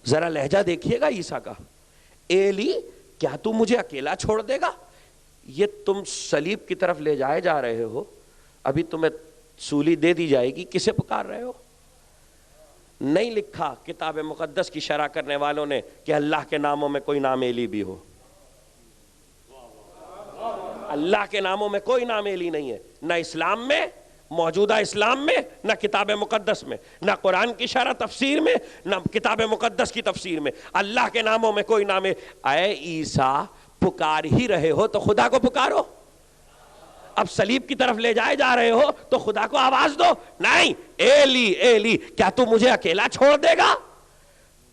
ذرا لہجہ دیکھیے گا عیسیٰ کا، ایلی کیا تو مجھے اکیلا چھوڑ دے گا؟ یہ تم صلیب کی طرف لے جائے جا رہے ہو، ابھی تمہیں سولی دے دی جائے گی، کسے پکار رہے ہو؟ نہیں لکھا کتاب مقدس کی شرح کرنے والوں نے کہ اللہ کے ناموں میں کوئی نام ایلی بھی ہو۔ اللہ کے ناموں میں کوئی نام ایلی نہیں ہے، نہ اسلام میں، موجودہ اسلام میں، نہ کتاب مقدس میں، نہ قرآن کی شرح تفسیر میں، نہ کتاب مقدس کی تفسیر میں۔ اللہ کے ناموں میں کوئی نام ہے۔ اے عیسیٰ، پکار ہی رہے ہو تو خدا کو پکارو۔ اب صلیب کی طرف لے جائے جا رہے ہو تو خدا کو آواز دو۔ نہیں، ایلی ایلی کیا تو مجھے اکیلا چھوڑ دے گا؟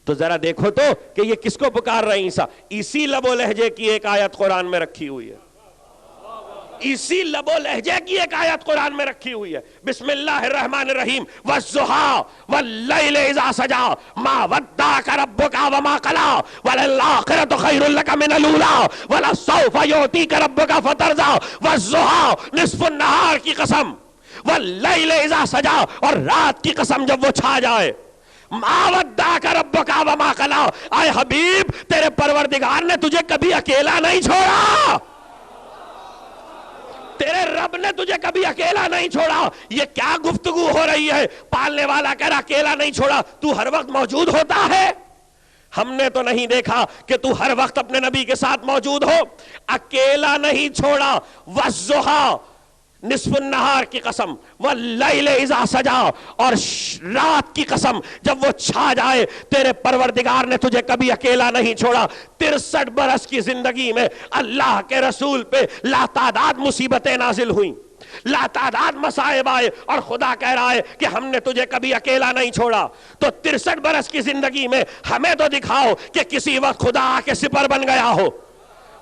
تو ذرا دیکھو تو کہ یہ کس کو پکار رہے ہیں عیسیٰ۔ اسی لب و لہجے کی ایک آیت قرآن میں رکھی ہوئی ہے، اسی لب و لہجے کی ایک آیت قرآن میں رکھی ہوئی ہے۔ بسم اللہ الرحمن الرحیم، والضحیٰ واللیل اذا سجا ما ودعک ربک وما قلی وللآخرۃ خیر لک من الاولی ولسوف یعطیک ربک فترضی، والضحیٰ نصف النہار کی قسم، واللیل اذا سجا اور رات کی قسم جب وہ چھا جائے، ما ودعک ربک وما قلی، اے حبیب تیرے پروردگار نے تجھے کبھی اکیلا نہیں چھوڑا، تیرے رب نے تجھے کبھی اکیلا نہیں چھوڑا۔ یہ کیا گفتگو ہو رہی ہے؟ پالنے والا کہہ رہا اکیلا نہیں چھوڑا، تو ہر وقت موجود ہوتا ہے؟ ہم نے تو نہیں دیکھا کہ تو ہر وقت اپنے نبی کے ساتھ موجود ہو۔ اکیلا نہیں چھوڑا، والضحیٰ نصف النہار کی قسم، واللیل اذا سجا اور رات کی قسم جب وہ چھا جائے، تیرے پروردگار نے تجھے کبھی اکیلا نہیں چھوڑا۔ 63 برس کی زندگی میں اللہ کے رسول پہ لاتعداد مصیبتیں نازل ہوئیں، لاتعداد مصائب آئے اور خدا کہہ رہا ہے کہ ہم نے تجھے کبھی اکیلا نہیں چھوڑا. تو 63 برس کی زندگی میں ہمیں تو دکھاؤ کہ کسی وقت خدا آ کے سپر بن گیا ہو.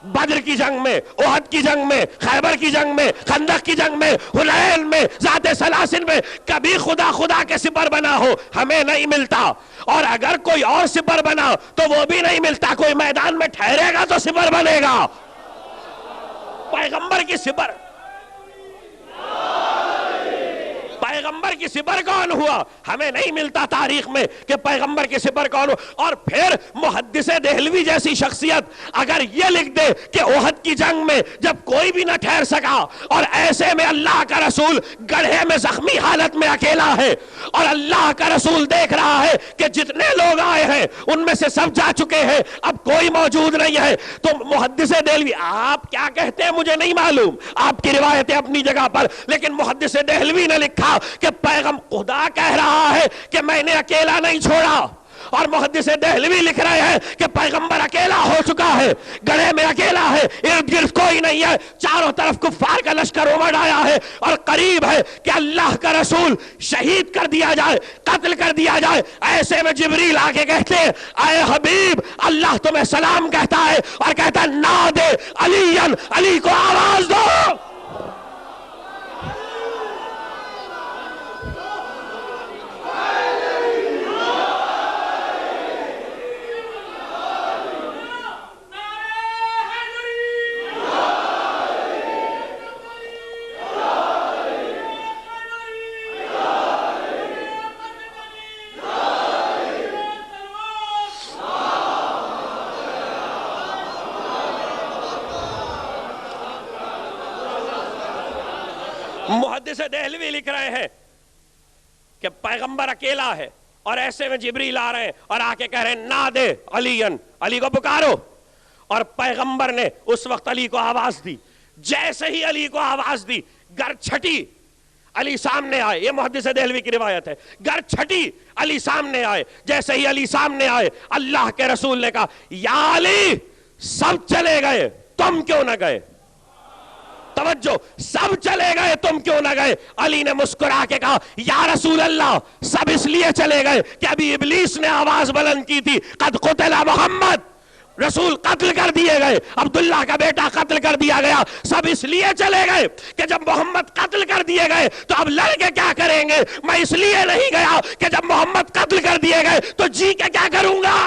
بدر کی جنگ میں، احد کی جنگ میں، خیبر کی جنگ میں، خندق کی جنگ میں، حنین میں، ذات سلاسل میں کبھی خدا کے سپر بنا ہو ہمیں نہیں ملتا. اور اگر کوئی اور سپر بنا تو وہ بھی نہیں ملتا. کوئی میدان میں ٹھہرے گا تو سپر بنے گا. پیغمبر کی سپر، پیغمبر کی سپر کون ہوا؟ ہمیں نہیں ملتا تاریخ میں کہ پیغمبر کی سپر کون ہوا. اور پھر محدث دہلوی جیسی شخصیت اگر یہ لکھ دے کہ احد کی جنگ میں جب کوئی بھی نہ ٹھہر سکا اور ایسے میں اللہ کا رسول گڑھے میں زخمی حالت میں اکیلا ہے اور اللہ کا رسول دیکھ رہا ہے کہ جتنے لوگ آئے ہیں ان میں سے سب جا چکے ہیں، اب کوئی موجود نہیں ہے، تو محدث دہلوی آپ کیا کہتے ہیں مجھے نہیں معلوم، آپ کی روایتیں اپنی جگہ پر، لیکن محدث دہلوی نے لکھا کہ پیغام خدا کہہ رہا ہے کہ میں نے اکیلا نہیں چھوڑا. اور محدث دہلوی لکھ رہے ہیں کہ پیغمبر اکیلا ہو چکا ہے، گڑھے میں اکیلا ہے، ارد گرد کوئی نہیں ہے، چاروں طرف کفار کا لشکر امڑ آیا ہے اور قریب ہے کہ اللہ کا رسول شہید کر دیا جائے، قتل کر دیا جائے. ایسے میں جبریل آ کے کہتے ہیں اے حبیب اللہ تمہیں سلام کہتا ہے اور کہتا ہے نادے علی، علی کو آواز دو. محدث دہلوی لکھ رہے ہیں کہ پیغمبر اکیلا ہے اور ایسے میں جبریل آ رہے ہیں اور آ کے کہہ رہے ہیں نادے علی، علی کو پکارو. اور پیغمبر نے اس وقت علی کو آواز دی. جیسے ہی علی کو آواز دی گر چھٹی علی سامنے آئے. یہ محدث دہلوی کی روایت ہے. گر چھٹی علی سامنے آئے. جیسے ہی علی سامنے آئے اللہ کے رسول نے کہا یا علی سب چلے گئے تم کیوں نہ گئے؟ توجہ، سب چلے گئے تم کیوں نہ گئے؟ علی نے مسکرا کے کہا یا رسول اللہ سب اس لیے چلے گئے کہ ابھی ابلیس نے آواز بلند کی تھی قد قتل محمد، رسول قتل کر دیے گئے، عبداللہ کا بیٹا قتل کر دیا گیا. سب اس لیے چلے گئے کہ جب محمد قتل کر دیے گئے تو اب لڑ کے کیا کریں گے. میں اس لیے نہیں گیا کہ جب محمد قتل کر دیے گئے تو جی کے کیا کروں گا.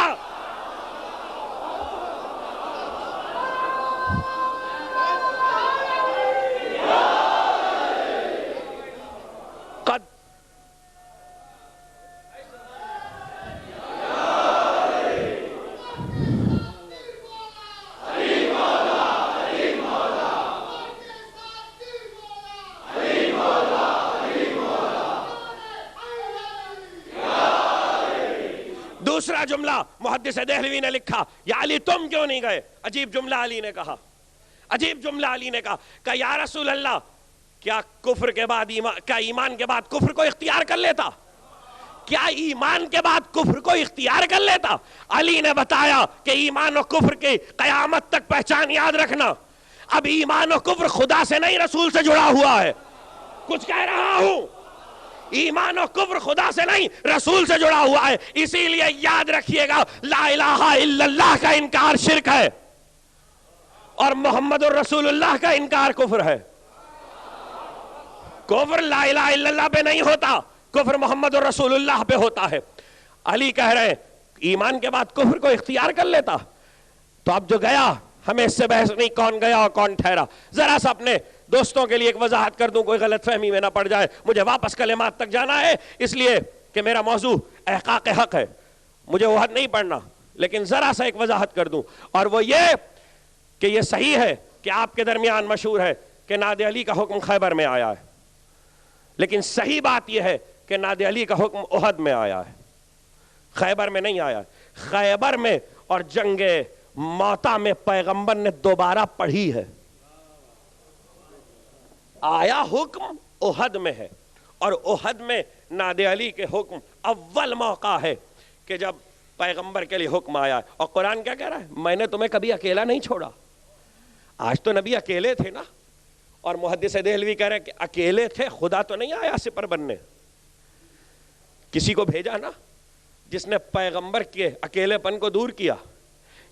دوسرا جملہ محدث دہلوی نے لکھا یا علی تم کیوں نہیں گئے؟ عجیب جملہ علی نے کہا، عجیب جملہ علی نے کہا کہ یا رسول اللہ کیا کفر کے بعد کیا ایمان کے بعد کفر کو اختیار کر لیتا؟ کیا ایمان کے بعد کفر کو اختیار کر لیتا؟ علی نے بتایا کہ ایمان و کفر کی قیامت تک پہچان یاد رکھنا. اب ایمان و کفر خدا سے نہیں رسول سے جڑا ہوا ہے. کچھ کہہ رہا ہوں، ایمان و کفر خدا سے نہیں رسول سے جڑا ہوا ہے. اسی لیے یاد رکھیے گا لا الہ الا اللہ کا انکار شرک ہے اور محمد الرسول اللہ کا انکار کفر ہے. کفر لا الہ الا اللہ پہ نہیں ہوتا، کفر محمد الرسول اللہ پہ ہوتا ہے. علی کہہ رہے ہیں ایمان کے بعد کفر کو اختیار کر لیتا. تو اب جو گیا ہمیں اس سے بحث نہیں کون گیا اور کون ٹھہرا. ذرا سا اپنے دوستوں کے لیے ایک وضاحت کر دوں، کوئی غلط فہمی میں نہ پڑ جائے. مجھے واپس کلمات تک جانا ہے اس لیے کہ میرا موضوع احقاق حق ہے. مجھے وہ حد نہیں پڑھنا، لیکن ذرا سا ایک وضاحت کر دوں، اور وہ یہ کہ یہ صحیح ہے کہ آپ کے درمیان مشہور ہے کہ ناد علی کا حکم خیبر میں آیا ہے، لیکن صحیح بات یہ ہے کہ ناد علی کا حکم احد میں آیا ہے، خیبر میں نہیں آیا. خیبر میں اور جنگ موتا میں پیغمبر نے دوبارہ پڑھی ہے. آیا حکم احد میں ہے، اور احد میں ناد علی کے حکم اول موقع ہے کہ جب پیغمبر کے لیے حکم آیا ہے. اور قرآن کیا کہہ رہا ہے؟ میں نے تمہیں کبھی اکیلا نہیں چھوڑا. آج تو نبی اکیلے تھے نا، اور محدث دہلوی کہہ رہے ہیں کہ اکیلے تھے، خدا تو نہیں آیا سپر بننے، کسی کو بھیجا نا جس نے پیغمبر کے اکیلے پن کو دور کیا.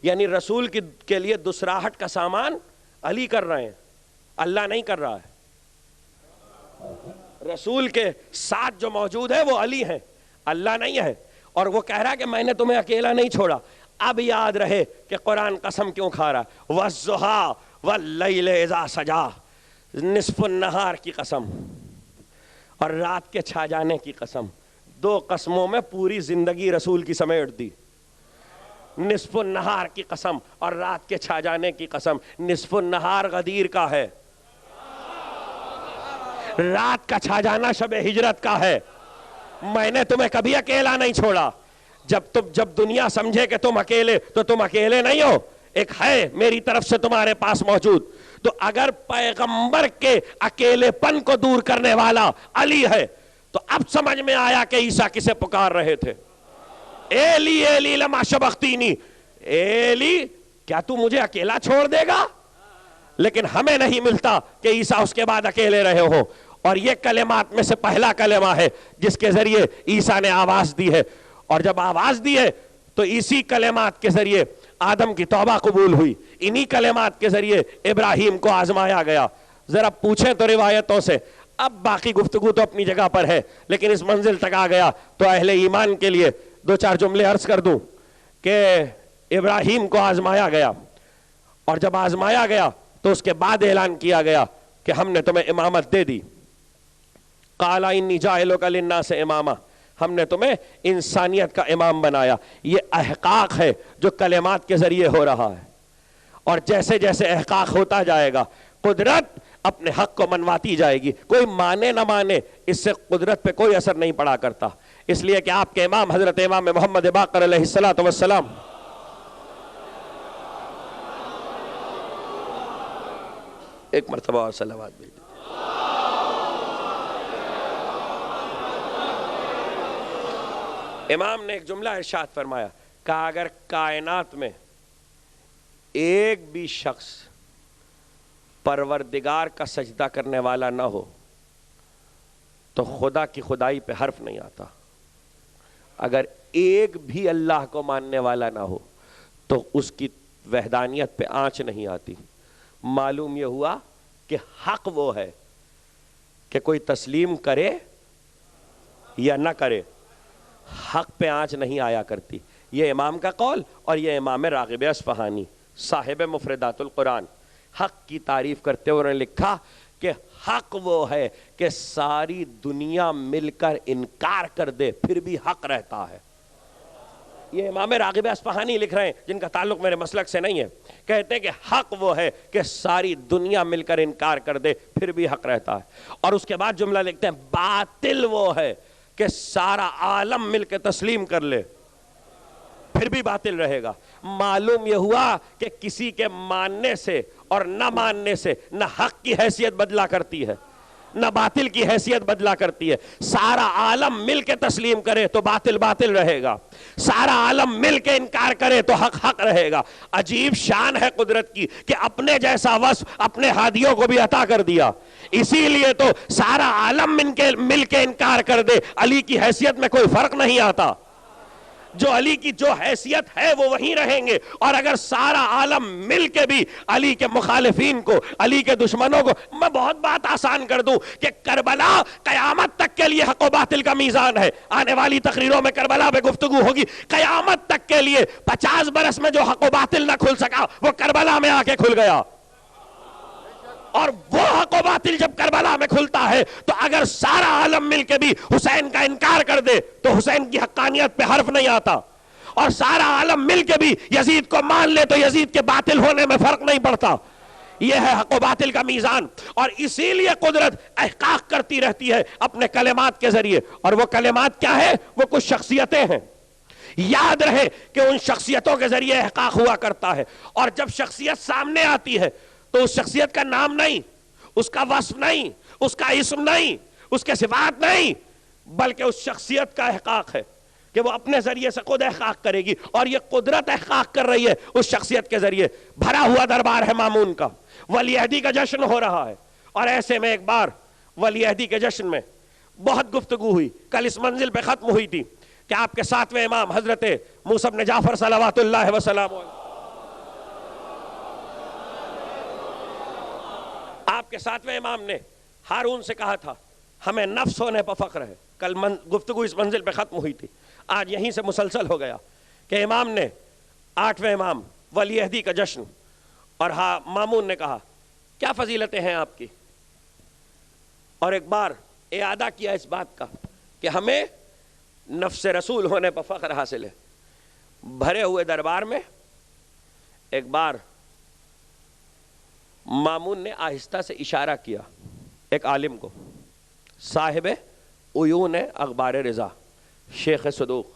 یعنی رسول کے لیے دسراہٹ کا سامان علی کر رہے ہیں، اللہ نہیں کر رہا ہے. رسول کے ساتھ جو موجود ہے وہ علی ہیں، اللہ نہیں ہے. اور وہ کہہ رہا ہے کہ میں نے تمہیں اکیلا نہیں چھوڑا. اب یاد رہے کہ قرآن قسم کیوں کھا رہا ہے، وَالضُّحَىٰ وَاللَّيْلِ إِذَا سَجَىٰ، نصف النہار کی قسم اور رات کے چھا جانے کی قسم. دو قسموں میں پوری زندگی رسول کی سمیٹ دی. نصف النہار کی قسم اور رات کے چھا جانے کی قسم. نصف النہار غدیر کا ہے، رات کا چھا جانا شب ہجرت کا ہے. میں نے تمہیں کبھی اکیلا نہیں چھوڑا. جب دنیا سمجھے کہ تم اکیلے، تو تم اکیلے نہیں ہو، ایک ہے میری طرف سے تمہارے پاس موجود. تو اگر پیغمبر کے اکیلے پن کو دور کرنے والا علی ہے تو اب سمجھ میں آیا کہ عیسیٰ کسے پکار رہے تھے. ایلی ایلی لما شبختینی، ایلی کیا تو مجھے اکیلا چھوڑ دے گا؟ لیکن ہمیں نہیں ملتا کہ عیسیٰ اس کے بعد اکیلے رہے ہو. اور یہ کلمات میں سے پہلا کلمہ ہے جس کے ذریعے عیسیٰ نے آواز دی ہے. اور جب آواز دی ہے تو اسی کلمات کے ذریعے آدم کی توبہ قبول ہوئی، انہی کلمات کے ذریعے ابراہیم کو آزمایا گیا. ذرا پوچھیں تو روایتوں سے، اب باقی گفتگو تو اپنی جگہ پر ہے لیکن اس منزل تک آ گیا تو اہل ایمان کے لیے دو چار جملے عرض کر دوں کہ ابراہیم کو آزمایا گیا، اور جب آزمایا گیا تو اس کے بعد اعلان کیا گیا کہ ہم نے تمہیں امامت دے دی. قال انی جاعلک للناس اماما، ہم نے تمہیں انسانیت کا امام بنایا. یہ احقاق ہے جو کلمات کے ذریعے ہو رہا ہے، اور جیسے جیسے احقاق ہوتا جائے گا قدرت اپنے حق کو منواتی جائے گی. کوئی مانے نہ مانے اس سے قدرت پہ کوئی اثر نہیں پڑا کرتا، اس لیے کہ آپ کے امام حضرت امام محمد باقر علیہ السلام ایک مرتبہ اور صلوات بھیج. امام نے ایک جملہ ارشاد فرمایا کہ اگر کائنات میں ایک بھی شخص پروردگار کا سجدہ کرنے والا نہ ہو تو خدا کی خدائی پہ حرف نہیں آتا. اگر ایک بھی اللہ کو ماننے والا نہ ہو تو اس کی وحدانیت پہ آنچ نہیں آتی. معلوم یہ ہوا کہ حق وہ ہے کہ کوئی تسلیم کرے یا نہ کرے، حق پہ آنچ نہیں آیا کرتی. یہ امام کا قول، اور یہ امام راغب اصفہانی صاحب مفردات القرآن حق کی تعریف کرتے ہوئے انہوں نے لکھا کہ حق وہ ہے کہ ساری دنیا مل کر انکار کر دے پھر بھی حق رہتا ہے. یہ امام راغب اصفہانی لکھ رہے ہیں جن کا تعلق میرے مسلک سے نہیں ہے. کہتے ہیں کہ حق وہ ہے کہ ساری دنیا مل کر انکار کر دے پھر بھی حق رہتا ہے. اور اس کے بعد جملہ لکھتے ہیں باطل وہ ہے کہ سارا عالم مل کے تسلیم کر لے پھر بھی باطل رہے گا. معلوم یہ ہوا کہ کسی کے ماننے سے اور نہ ماننے سے نہ حق کی حیثیت بدلا کرتی ہے نہ باطل کی حیثیت بدلا کرتی ہے. سارا عالم مل کے تسلیم کرے تو باطل باطل رہے گا، سارا عالم مل کے انکار کرے تو حق حق رہے گا. عجیب شان ہے قدرت کی کہ اپنے جیسا وصف اپنے ہادیوں کو بھی عطا کر دیا. اسی لیے تو سارا عالم مل کے انکار کر دے علی کی حیثیت میں کوئی فرق نہیں آتا. جو علی کی جو حیثیت ہے وہ وہیں رہیں گے. اور اگر سارا عالم مل کے بھی علی کے مخالفین کو، علی کے دشمنوں کو، میں بہت بات آسان کر دوں کہ کربلا قیامت تک کے لیے حق و باطل کا میزان ہے. آنے والی تقریروں میں کربلا پہ گفتگو ہوگی. قیامت تک کے لیے 50 برس میں جو حق و باطل نہ کھل سکا وہ کربلا میں آ کے کھل گیا. اور وہ حق و باطل جب کربلا میں کھلتا ہے تو اگر سارا عالم مل کے بھی حسین کا انکار کر دے تو حسین کی حقانیت پہ حرف نہیں آتا. اور سارا عالم مل کے بھی یزید کو مان لے تو یزید کے باطل ہونے میں فرق نہیں پڑتا. یہ ہے حق و باطل کا میزان. اور اسی لیے قدرت احقاق کرتی رہتی ہے اپنے کلمات کے ذریعے. اور وہ کلمات کیا ہے؟ وہ کچھ شخصیتیں ہیں. یاد رہے کہ ان شخصیتوں کے ذریعے احقاق ہوا کرتا ہے. اور جب شخصیت سامنے آتی ہے تو اس شخصیت کا نام نہیں، اس کا وصف نہیں، اس کا اسم نہیں، اس کے صفات نہیں، بلکہ اس شخصیت کا احقاق ہے کہ وہ اپنے ذریعے سے خود احقاق کرے گی. اور یہ قدرت احقاق کر رہی ہے اس شخصیت کے ذریعے. بھرا ہوا دربار ہے مامون کا، ولی عہدی کا جشن ہو رہا ہے. اور ایسے میں ایک بار ولی عہدی کے جشن میں بہت گفتگو ہوئی، کل اس منزل پہ ختم ہوئی تھی کہ آپ کے ساتویں امام حضرت موسیٰ بن جعفر صلوات اللہ وسلام آپ کے ساتویں امام نے ہارون سے کہا تھا ہمیں نفس ہونے پر فخر ہے. کل گفتگو اس منزل پہ ختم ہوئی تھی، آج یہیں سے مسلسل ہو گیا کہ امام نے آٹھویں امام ولی عہدی کا جشن اور مامون نے کہا کیا فضیلتیں ہیں آپ کی، اور ایک بار اعادہ کیا اس بات کا کہ ہمیں نفس رسول ہونے پر فخر حاصل ہے. بھرے ہوئے دربار میں ایک بار مامون نے آہستہ سے اشارہ کیا ایک عالم کو، صاحب عیون اخبار رضا شیخ صدوق،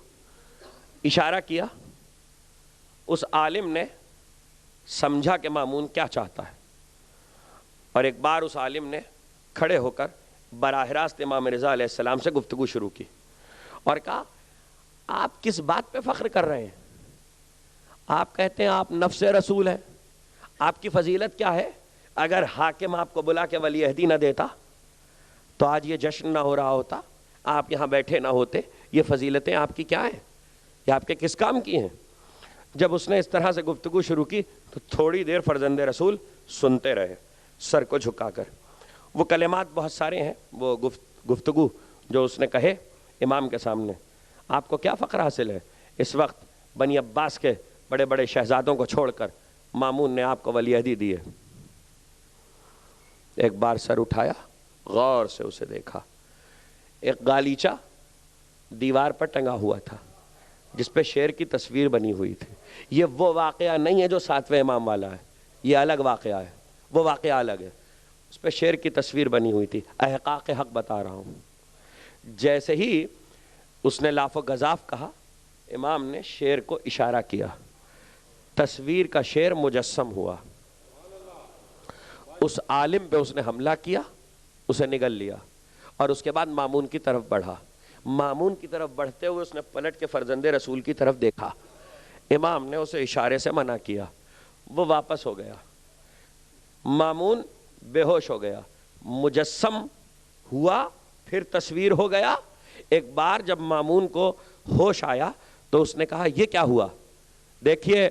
اشارہ کیا. اس عالم نے سمجھا کہ مامون کیا چاہتا ہے، اور ایک بار اس عالم نے کھڑے ہو کر براہ راست امام رضا علیہ السلام سے گفتگو شروع کی اور کہا آپ کس بات پہ فخر کر رہے ہیں؟ آپ کہتے ہیں آپ نفس رسول ہیں، آپ کی فضیلت کیا ہے؟ اگر حاکم آپ کو بلا کے ولی عہدی نہ دیتا تو آج یہ جشن نہ ہو رہا ہوتا، آپ یہاں بیٹھے نہ ہوتے. یہ فضیلتیں آپ کی کیا ہیں؟ یہ آپ کے کس کام کی ہیں؟ جب اس نے اس طرح سے گفتگو شروع کی تو تھوڑی دیر فرزند رسول سنتے رہے سر کو جھکا کر. وہ کلمات بہت سارے ہیں، وہ گفتگو جو اس نے کہے امام کے سامنے. آپ کو کیا فخر حاصل ہے؟ اس وقت بنی عباس کے بڑے بڑے شہزادوں کو چھوڑ کر مامون نے آپ کو ولی عہدی دی ہے. ایک بار سر اٹھایا، غور سے اسے دیکھا. ایک غالیچہ دیوار پر ٹنگا ہوا تھا جس پہ شیر کی تصویر بنی ہوئی تھی. یہ وہ واقعہ نہیں ہے جو ساتویں امام والا ہے، یہ الگ واقعہ ہے، وہ واقعہ الگ ہے. اس پہ شیر کی تصویر بنی ہوئی تھی. احقاق حق بتا رہا ہوں. جیسے ہی اس نے لاف و گزاف کہا، امام نے شیر کو اشارہ کیا، تصویر کا شیر مجسم ہوا. اس عالم پہ اس نے حملہ کیا، اسے نگل لیا، اور اس کے بعد مامون کی طرف بڑھا. مامون کی طرف بڑھتے ہوئے اس نے پلٹ کے فرزند رسول کی طرف دیکھا. امام نے اسے اشارے سے منع کیا، وہ واپس ہو گیا. مامون بے ہوش ہو گیا، مجسم ہوا پھر تصویر ہو گیا. ایک بار جب مامون کو ہوش آیا تو اس نے کہا یہ کیا ہوا؟ دیکھیے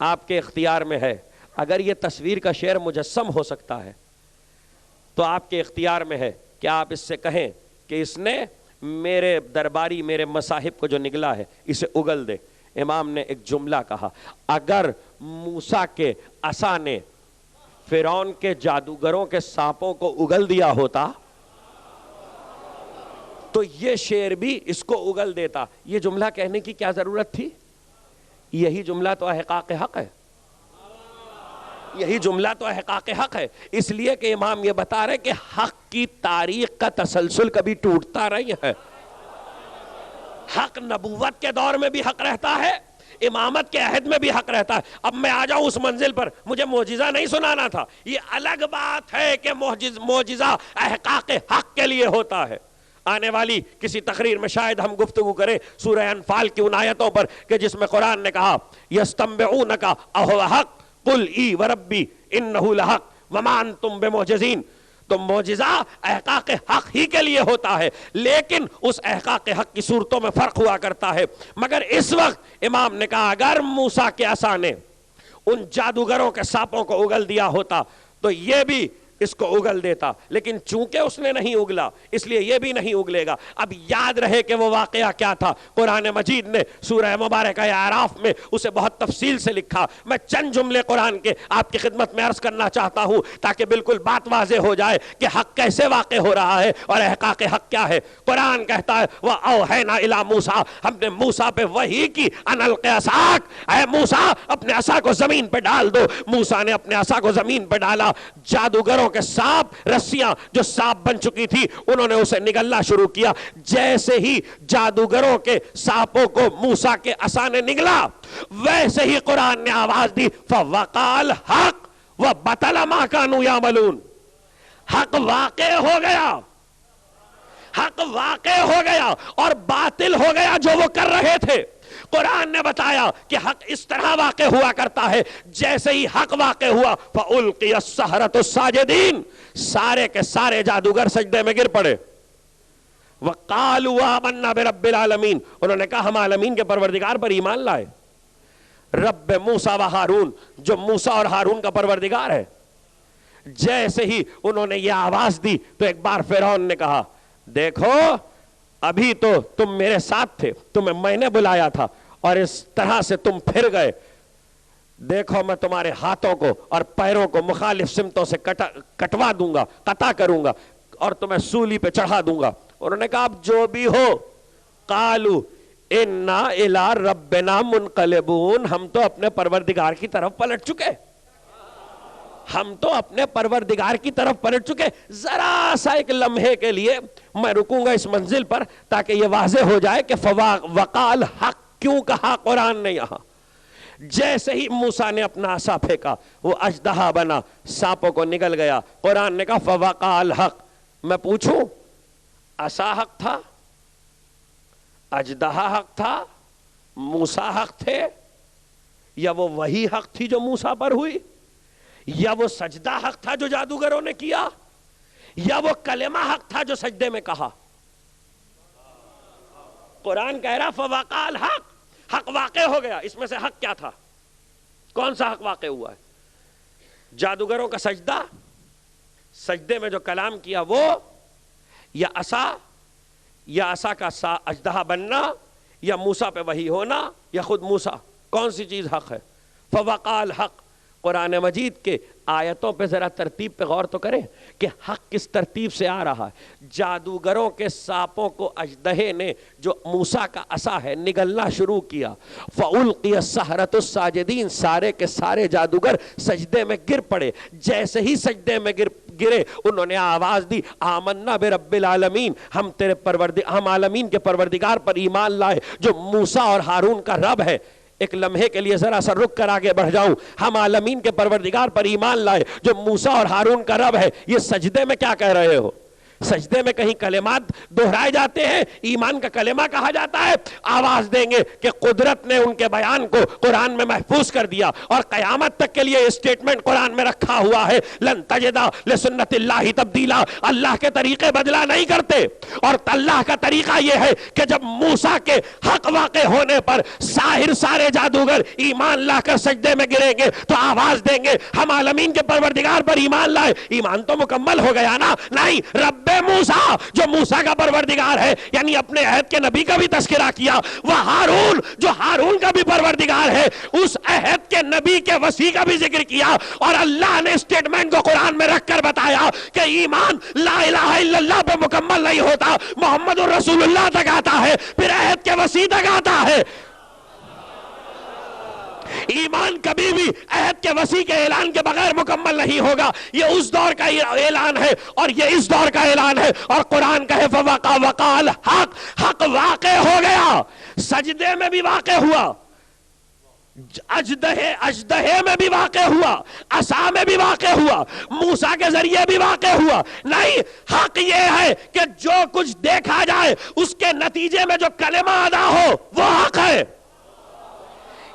آپ کے اختیار میں ہے، اگر یہ تصویر کا شعر مجسم ہو سکتا ہے تو آپ کے اختیار میں ہے کہ آپ اس سے کہیں کہ اس نے میرے درباری میرے مصاحب کو جو نگلا ہے اسے اگل دے. امام نے ایک جملہ کہا، اگر موسیٰ کے عصا نے فرعون کے جادوگروں کے سانپوں کو اگل دیا ہوتا تو یہ شیر بھی اس کو اگل دیتا. یہ جملہ کہنے کی کیا ضرورت تھی؟ یہی جملہ تو احقاق حق ہے، یہی جملہ تو احقاق حق ہے. اس لیے کہ امام یہ بتا رہے کہ حق کی تاریخ کا تسلسل کبھی ٹوٹتا نہیں ہے. حق نبوت کے دور میں بھی حق رہتا ہے، امامت کے عہد میں بھی حق رہتا ہے. اب میں آ جاؤں اس منزل پر، مجھے معجزہ نہیں سنانا تھا. یہ الگ بات ہے کہ معجزہ احقاق حق کے لیے ہوتا ہے. آنے والی کسی تقریر میں شاید ہم گفتگو کریں سورہ انفال کی ان آیتوں پر کہ جس میں قرآن نے کہا یستنبئونک اہو حق قل ای وربی انہ لحق وما انتم بمعجزین. تو معجزہ احقاق حق ہی کے لیے ہوتا ہے، لیکن اس احقاق حق کی صورتوں میں فرق ہوا کرتا ہے. مگر اس وقت امام نے کہا اگر موسیٰ کے عصا نے ان جادوگروں کے سانپوں کو اگل دیا ہوتا تو یہ بھی اس کو اگل دیتا، لیکن چونکہ اس نے نہیں اگلا اس لیے یہ بھی نہیں اگلے گا. اب یاد رہے کہ وہ واقعہ کیا تھا. قرآن مجید نے سورہ مبارکہ اعراف میں اسے بہت تفصیل سے لکھا. میں چند جملے قرآن کے آپ کی خدمت میں عرض کرنا چاہتا ہوں تاکہ بالکل بات واضح ہو جائے کہ حق کیسے واقع ہو رہا ہے اور احقاق حق کیا ہے. قرآن کہتا ہے وَأَوْحَيْنَا إِلَىٰ مُوسَىٰ، ہم نے موسیٰ پہ وحی کی أَنْ أَلْقِ عَصَاكَ، اے موسیٰ اپنے عصا کو زمین پہ ڈال دو. موسیٰ نے اپنے عصا کو زمین پہ ڈالا. جادوگروں کے سانپ، رسیاں جو سانپ بن چکی تھی انہوں نے اسے نگلنا شروع کیا. جیسے ہی جادوگروں کے سانپوں کو موسیٰ کے عصا نے نگلا ویسے ہی قرآن نے آواز دی فَوَقَعَ الْحَقُّ وَبَطَلَ مَا كَانُوا يَعْمَلُونَ. حق واقع ہو گیا، حق واقع ہو گیا اور باطل ہو گیا جو وہ کر رہے تھے. قرآن نے بتایا کہ حق اس طرح واقع ہوا کرتا ہے، جیسے ہی حق واقع ہوا فَأُلْقِيَ السَّحَرَةُ السَّاجِدِينَ، سارے کے سارے جادوگر سجدے میں گر پڑے. وَقَالُوا آمَنَّا بِرَبِّ الْعَالَمِينَ، انہوں نے کہا ہم عالمین کے پروردگار پر ایمان لائے. رب موسیٰ و ہارون، جو موسیٰ اور ہارون کا پروردگار ہے. جیسے ہی انہوں نے یہ آواز دی تو ایک بار فرعون نے کہا دیکھو ابھی تو تم میرے ساتھ تھے، تمہیں میں نے بلایا تھا اور اس طرح سے تم پھر گئے، دیکھو میں تمہارے ہاتھوں کو اور پیروں کو مخالف سمتوں سے کٹوا دوں گا، قطع کروں گا اور تمہیں سولی پہ چڑھا دوں گا. انہوں نے کہا اب جو بھی ہو، قالوا انا الی ربنا منقلبون، ہم تو اپنے پروردگار کی طرف پلٹ چکے، ہم تو اپنے پروردگار کی طرف پلٹ چکے. ذرا سا ایک لمحے کے لیے میں رکوں گا اس منزل پر تاکہ یہ واضح ہو جائے کہ وقال حق کیوں کہا قرآن نے یہاں. جیسے ہی موسیٰ نے اپنا عصا پھینکا وہ اژدہا بنا، سانپوں کو نگل گیا. قرآن نے کہا فوقال حق. میں پوچھوں عصا حق تھا، اژدہا حق تھا، موسیٰ حق تھے، یا وہ وہی حق تھی جو موسیٰ پر ہوئی، یا وہ سجدہ حق تھا جو جادوگروں نے کیا، یا وہ کلمہ حق تھا جو سجدے میں کہا؟ قرآن کہہ رہا فوقال حق، حق واقع ہو گیا. اس میں سے حق کیا تھا؟ کون سا حق واقع ہوا ہے؟ جادوگروں کا سجدہ، سجدے میں جو کلام کیا وہ، یا عصا، یا عصا کا اژدہا بننا، یا موسیٰ پہ وحی ہونا، یا خود موسیٰ؟ کون سی چیز حق ہے؟ فوقال حق. قرآن مجید کے آیتوں پہ ذرا ترتیب پہ غور تو کریں کہ حق کس ترتیب سے آ رہا ہے. جادوگروں کے سانپوں کو اژدہے نے جو موسیٰ کا عصا ہے نگلنا شروع کیا. فَأُلْقِيَ السَّحَرَةُ السَّاجِدِينَ، سارے کے سارے جادوگر سجدے میں گر پڑے. جیسے ہی سجدے میں گرے انہوں نے آواز دی آمنا برب العالمین، ہم عالمین کے پروردگار پر ایمان لائے جو موسیٰ اور ہارون کا رب ہے. ایک لمحے کے لیے ذرا سا رک کر آگے بڑھ جاؤں. ہم عالمین کے پروردگار پر ایمان لائے جو موسیٰ اور ہارون کا رب ہے. یہ سجدے میں کیا کہہ رہے ہو؟ سجدے میں کہیں کلمات دہرائے جاتے ہیں، ایمان کا کلمہ کہا جاتا ہے. آواز دیں گے کہ قدرت نے ان کے بیان کو قرآن میں محفوظ کر دیا اور قیامت تک کے لیے اسٹیٹمنٹ قرآن میں رکھا ہوا ہے لن تجد لسنت اللہ تبدیلا. اللہ کے طریقے بدلا نہیں کرتے، اور اللہ کا طریقہ یہ ہے کہ جب موسیٰ کے حق واقع ہونے پر ساحر سارے جادوگر ایمان لا کر سجدے میں گریں گے تو آواز دیں گے ہم عالمین کے پروردگار پر ایمان لائے. ایمان تو مکمل ہو گیا نا؟ نہیں، رب موسیٰ جو موسیٰ کا پروردگار ہے، یعنی اپنے عہد کے نبی کا بھی تذکرہ کیا، وہ ہارون جو ہارون کا بھی پروردگار ہے، اس عہد کے نبی کے وسیع کا بھی ذکر کیا. اور اللہ نے اسٹیٹمنٹ کو قرآن میں رکھ کر بتایا کہ ایمان لا الہ الا اللہ پہ مکمل نہیں ہوتا، محمد الرسول اللہ تک آتا ہے، پھر عہد کے وسیع تک آتا ہے. ایمان کبھی بھی عہد کے وسیع کے اعلان کے بغیر مکمل نہیں ہوگا. یہ اس دور کا اعلان ہے اور یہ اس دور کا اعلان ہے. اور قرآن کہے وقال حق، حق واقع ہو گیا. سجدے میں بھی واقع ہوا، اژدہے میں بھی واقع ہوا، عصا میں بھی واقع ہوا، موسیٰ کے ذریعے بھی واقع ہوا. نہیں، حق یہ ہے کہ جو کچھ دیکھا جائے اس کے نتیجے میں جو کلمہ ادا ہو وہ حق ہے.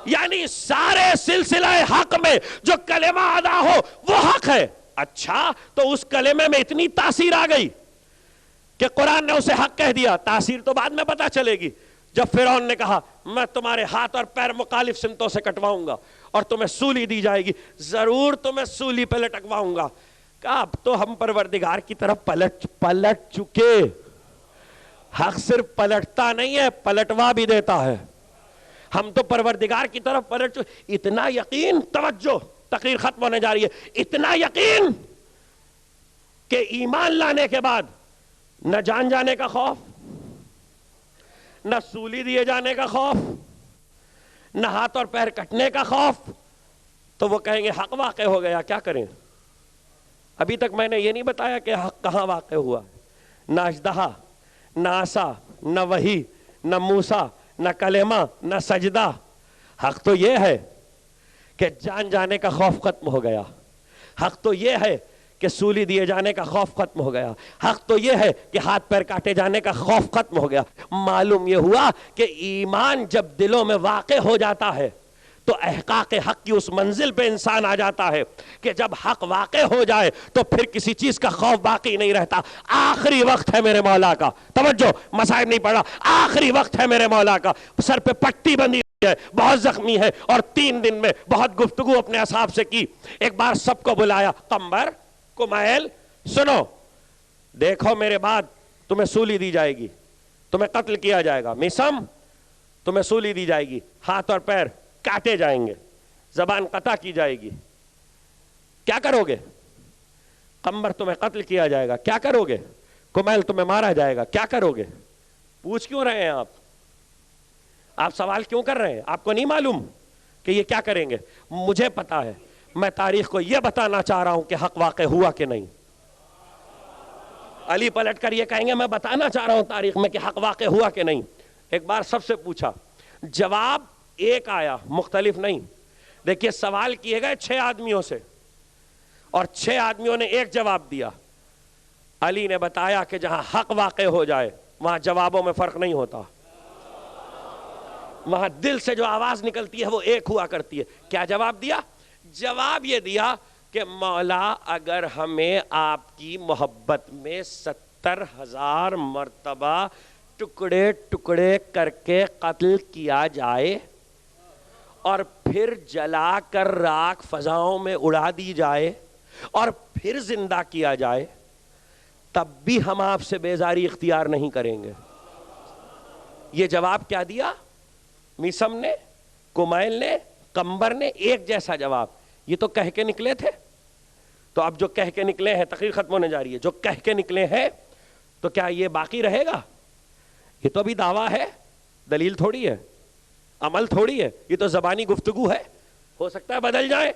یعنی سارے سلسلہ حق میں جو کلمہ ادا ہو وہ حق ہے. اچھا، تو اس کلمے میں اتنی تاثیر آ گئی کہ قرآن نے اسے حق کہہ دیا. تاثیر تو بعد میں پتہ چلے گی. جب فرعون نے کہا میں تمہارے ہاتھ اور پیر مخالف سمتوں سے کٹواؤں گا اور تمہیں سولی دی جائے گی، ضرور تمہیں سولی پہ لٹکواؤں گا. کہا اب تو ہم پروردگار کی طرف پلٹ چکے. حق صرف پلٹتا نہیں ہے، پلٹوا بھی دیتا ہے. ہم تو پروردگار کی طرف پلٹ چکے. اتنا یقین، توجہ، تقریر ختم ہونے جا رہی ہے. اتنا یقین کہ ایمان لانے کے بعد نہ جان جانے کا خوف، نہ سولی دیے جانے کا خوف، نہ ہاتھ اور پیر کٹنے کا خوف. تو وہ کہیں گے حق واقع ہو گیا، کیا کریں؟ ابھی تک میں نے یہ نہیں بتایا کہ حق کہاں واقع ہوا. نہ اژدہا، نہ عصا، نہ وحی، نہ موسیٰ، نہ کلمہ، نہ سجدہ. حق تو یہ ہے کہ جان جانے کا خوف ختم ہو گیا. حق تو یہ ہے کہ کہ سولی دیے جانے کا خوف ختم ہو گیا، حق تو یہ ہے کہ ہاتھ پیر کاٹے جانے کا خوف ختم ہو گیا۔ معلوم یہ ہوا کہ ایمان جب دلوں میں واقع ہو جاتا ہے تو احقاق حق کی اس منزل پہ انسان آ جاتا ہے کہ جب حق واقع ہو جائے تو پھر کسی چیز کا خوف باقی نہیں رہتا۔ آخری وقت ہے میرے مولا کا، توجہ، مسائل نہیں پڑا، آخری وقت ہے میرے مولا کا، سر پہ پٹی بندھی ہے، بہت زخمی ہے، اور 3 دن میں بہت گفتگو اپنے اصحاب سے کی۔ ایک بار سب کو بلایا، قمبر، کمیل، سنو، دیکھو میرے بعد تمہیں سولی دی جائے گی، تمہیں قتل کیا جائے گا، میسم تمہیں سولی دی جائے گی، ہاتھ اور پیر کاٹے جائیں گے، زبان قطع کی جائے گی، کیا کرو گے؟ قمبر تمہیں قتل کیا جائے گا، کیا کرو گے؟ کمیل تمہیں مارا جائے گا، کیا کرو گے؟ پوچھ کیوں رہے ہیں آپ سوال کیوں کر رہے ہیں؟ آپ کو نہیں معلوم کہ یہ کیا کریں گے؟ مجھے پتا ہے، میں تاریخ کو یہ بتانا چاہ رہا ہوں کہ حق واقع ہوا کہ نہیں۔ علی پلٹ کر یہ کہیں گے میں بتانا چاہ رہا ہوں تاریخ میں کہ حق واقع ہوا کہ نہیں۔ ایک بار سب سے پوچھا، جواب ایک آیا، مختلف نہیں۔ دیکھیے سوال کیے گئے 6 آدمیوں سے اور 6 آدمیوں نے ایک جواب دیا۔ علی نے بتایا کہ جہاں حق واقع ہو جائے وہاں جوابوں میں فرق نہیں ہوتا، وہاں دل سے جو آواز نکلتی ہے وہ ایک ہوا کرتی ہے۔ کیا جواب دیا؟ جواب یہ دیا کہ مولا اگر ہمیں آپ کی محبت میں 70,000 مرتبہ ٹکڑے ٹکڑے کر کے قتل کیا جائے اور پھر جلا کر راکھ فضاؤں میں اڑا دی جائے اور پھر زندہ کیا جائے، تب بھی ہم آپ سے بیزاری اختیار نہیں کریں گے۔ یہ جواب کیا دیا؟ میسم نے، کمیل نے، قمبر نے ایک جیسا جواب۔ یہ تو کہہ کے نکلے تھے، تو اب جو کہہ کے نکلے ہیں، تقریر ختم ہونے جا رہی ہے، جو کہہ کے نکلے ہیں تو کیا یہ باقی رہے گا؟ یہ تو ابھی دعویٰ ہے، دلیل تھوڑی ہے، عمل تھوڑی ہے، یہ تو زبانی گفتگو ہے، ہو سکتا ہے بدل جائے۔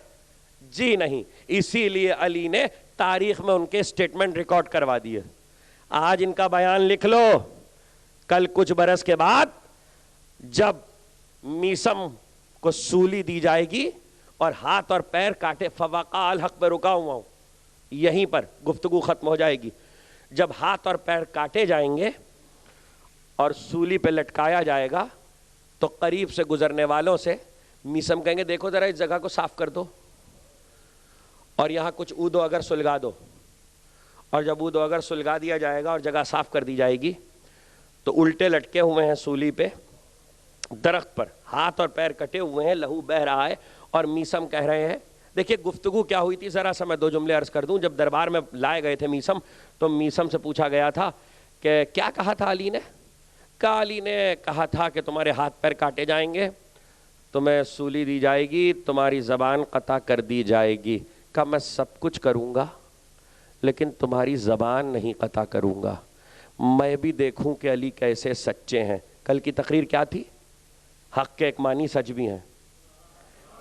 جی نہیں، اسی لیے علی نے تاریخ میں ان کے سٹیٹمنٹ ریکارڈ کروا دیے۔ آج ان کا بیان لکھ لو، کل کچھ برس کے بعد جب میسم کو سولی دی جائے گی اور ہاتھ اور پیر کاٹے، فوقع الحق پہ رکا ہوا ہوں، یہیں پر گفتگو ختم ہو جائے گی۔ جب ہاتھ اور پیر کاٹے جائیں گے اور سولی پہ لٹکایا جائے گا تو قریب سے گزرنے والوں سے میسم کہیں گے دیکھو ذرا اس جگہ کو صاف کر دو اور یہاں کچھ اود و اگر سلگا دو، اور جب اود و اگر سلگا دیا جائے گا اور جگہ صاف کر دی جائے گی تو الٹے لٹکے ہوئے ہیں سولی پہ، درخت پر ہاتھ اور پیر کٹے ہوئے ہیں، لہو بہ رہا ہے، اور میسم کہہ رہے ہیں۔ دیکھیے گفتگو کیا ہوئی تھی، ذرا سا میں 2 جملے عرض کر دوں۔ جب دربار میں لائے گئے تھے میسم تو میسم سے پوچھا گیا تھا کہ کیا کہا تھا علی نے؟ علی نے کہا تھا کہ تمہارے ہاتھ پیر کاٹے جائیں گے، تمہیں سولی دی جائے گی، تمہاری زبان قطع کر دی جائے گی۔ کہا میں سب کچھ کروں گا لیکن تمہاری زبان نہیں قطع کروں گا، میں بھی دیکھوں کہ علی کیسے سچے ہیں۔ کل کی تقریر کیا تھی؟ حق کے ایک معنی سچ بھی ہیں۔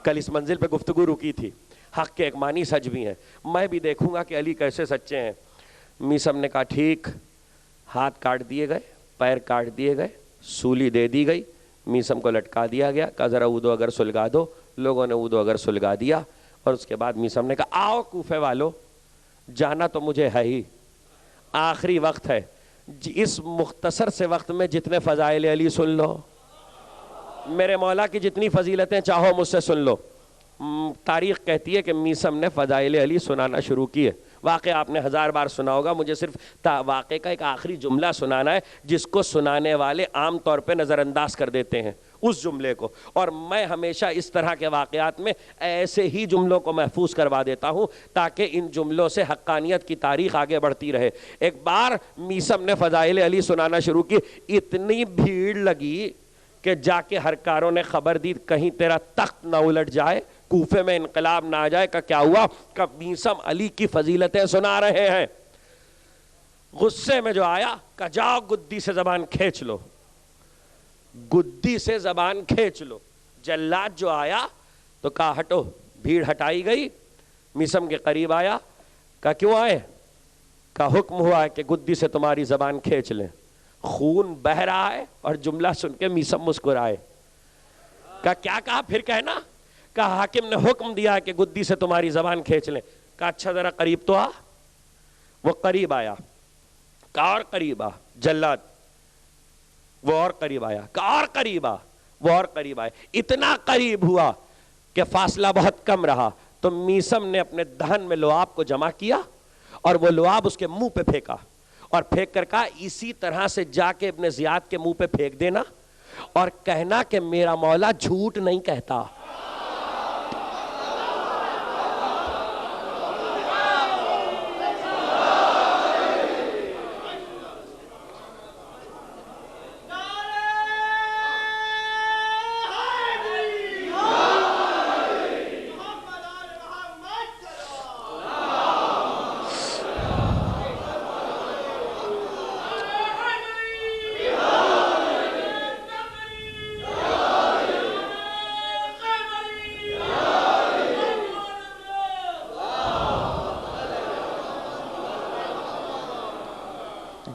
کل اس منزل پہ گفتگو رکی تھی، حق کے ایک معنی سچ بھی ہیں، میں بھی دیکھوں گا کہ علی کیسے سچے ہیں۔ میسم نے کہا ٹھیک، ہاتھ کاٹ دیے گئے، پیر کاٹ دیے گئے، سولی دے دی گئی، میسم کو لٹکا دیا گیا، کہا ذرا اود و اگر سلگا دو، لوگوں نے اود و اگر سلگا دیا، اور اس کے بعد میسم نے کہا آؤ کوفے والو، جانا تو مجھے ہے ہی، آخری وقت ہے، اس مختصر سے وقت میں جتنے فضائل علی سن لو، میرے مولا کی جتنی فضیلتیں چاہو مجھ سے سن لو۔ تاریخ کہتی ہے کہ میسم نے فضائل علی سنانا شروع کیے۔ واقعہ آپ نے 1000 بار سنا ہوگا، مجھے صرف واقعے کا ایک آخری جملہ سنانا ہے جس کو سنانے والے عام طور پہ نظر انداز کر دیتے ہیں اس جملے کو، اور میں ہمیشہ اس طرح کے واقعات میں ایسے ہی جملوں کو محفوظ کروا دیتا ہوں تاکہ ان جملوں سے حقانیت کی تاریخ آگے بڑھتی رہے۔ ایک بار میسم نے فضائل علی سنانا شروع کی، اتنی بھیڑ لگی کہ جا کے ہر کاروں نے خبر دی کہیں تیرا تخت نہ الٹ جائے، کوفے میں انقلاب نہ آ جائے۔ کہ کیا ہوا؟ کہ میسم علی کی فضیلتیں سنا رہے ہیں، غصے میں جو آیا کہ جاؤ گدی سے زبان کھینچ لو، گدی سے زبان کھینچ لو۔ جلاد جو آیا تو کہا ہٹو، بھیڑ ہٹائی گئی، میسم کے قریب آیا، کہا کیوں آئے؟ کہا حکم ہوا ہے کہ گدی سے تمہاری زبان کھینچ لیں۔ خون بہ رہا ہے اور جملہ سن کے میسم مسکرائے۔ کہا کیا کہا؟ پھر کہنا۔ کہا حاکم نے حکم دیا کہ گدی سے تمہاری زبان کھینچ لیں۔ کہا اچھا ذرا قریب تو آ۔ وہ قریب آیا، کہا اور قریب آ جلاد، وہ اور قریب آیا، کہا اور قریب آ، وہ اور قریب آئے، اتنا قریب ہوا کہ فاصلہ بہت کم رہا تو میثم نے اپنے دہن میں لعاب کو جمع کیا اور وہ لعاب اس کے منہ پہ پھینکا اور پھینک کر کہا اسی طرح سے جا کے ابن زیاد کے منہ پہ پھینک دینا اور کہنا کہ میرا مولا جھوٹ نہیں کہتا۔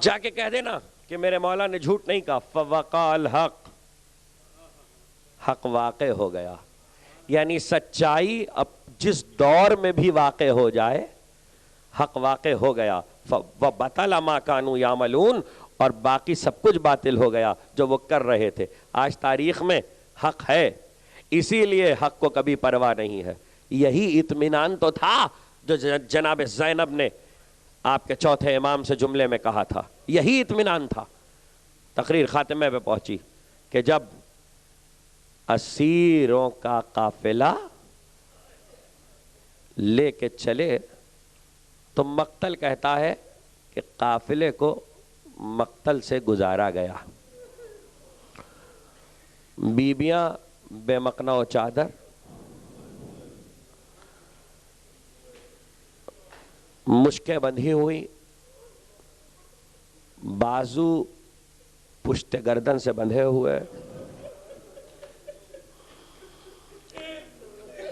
جا کے کہہ دینا کہ میرے مولا نے جھوٹ نہیں کہا۔ فوقال حق، حق واقع ہو گیا، یعنی سچائی اب جس دور میں بھی واقع ہو جائے حق واقع ہو گیا۔ وَبَطَلَ مَا كَانُوا يَعْمَلُونَ، اور باقی سب کچھ باطل ہو گیا جو وہ کر رہے تھے۔ آج تاریخ میں حق ہے، اسی لیے حق کو کبھی پرواہ نہیں ہے۔ یہی اطمینان تو تھا جو جناب زینب نے آپ کے چوتھے امام سے جملے میں کہا تھا، یہی اطمینان تھا۔ تقریر خاتمے پہ پہنچی کہ جب اسیروں کا قافلہ لے کے چلے تو مقتل کہتا ہے کہ قافلے کو مقتل سے گزارا گیا، بیبیاں بے مقنع و چادر، مشکیں بندھی ہوئی، بازو پشت گردن سے بندھے ہوئے،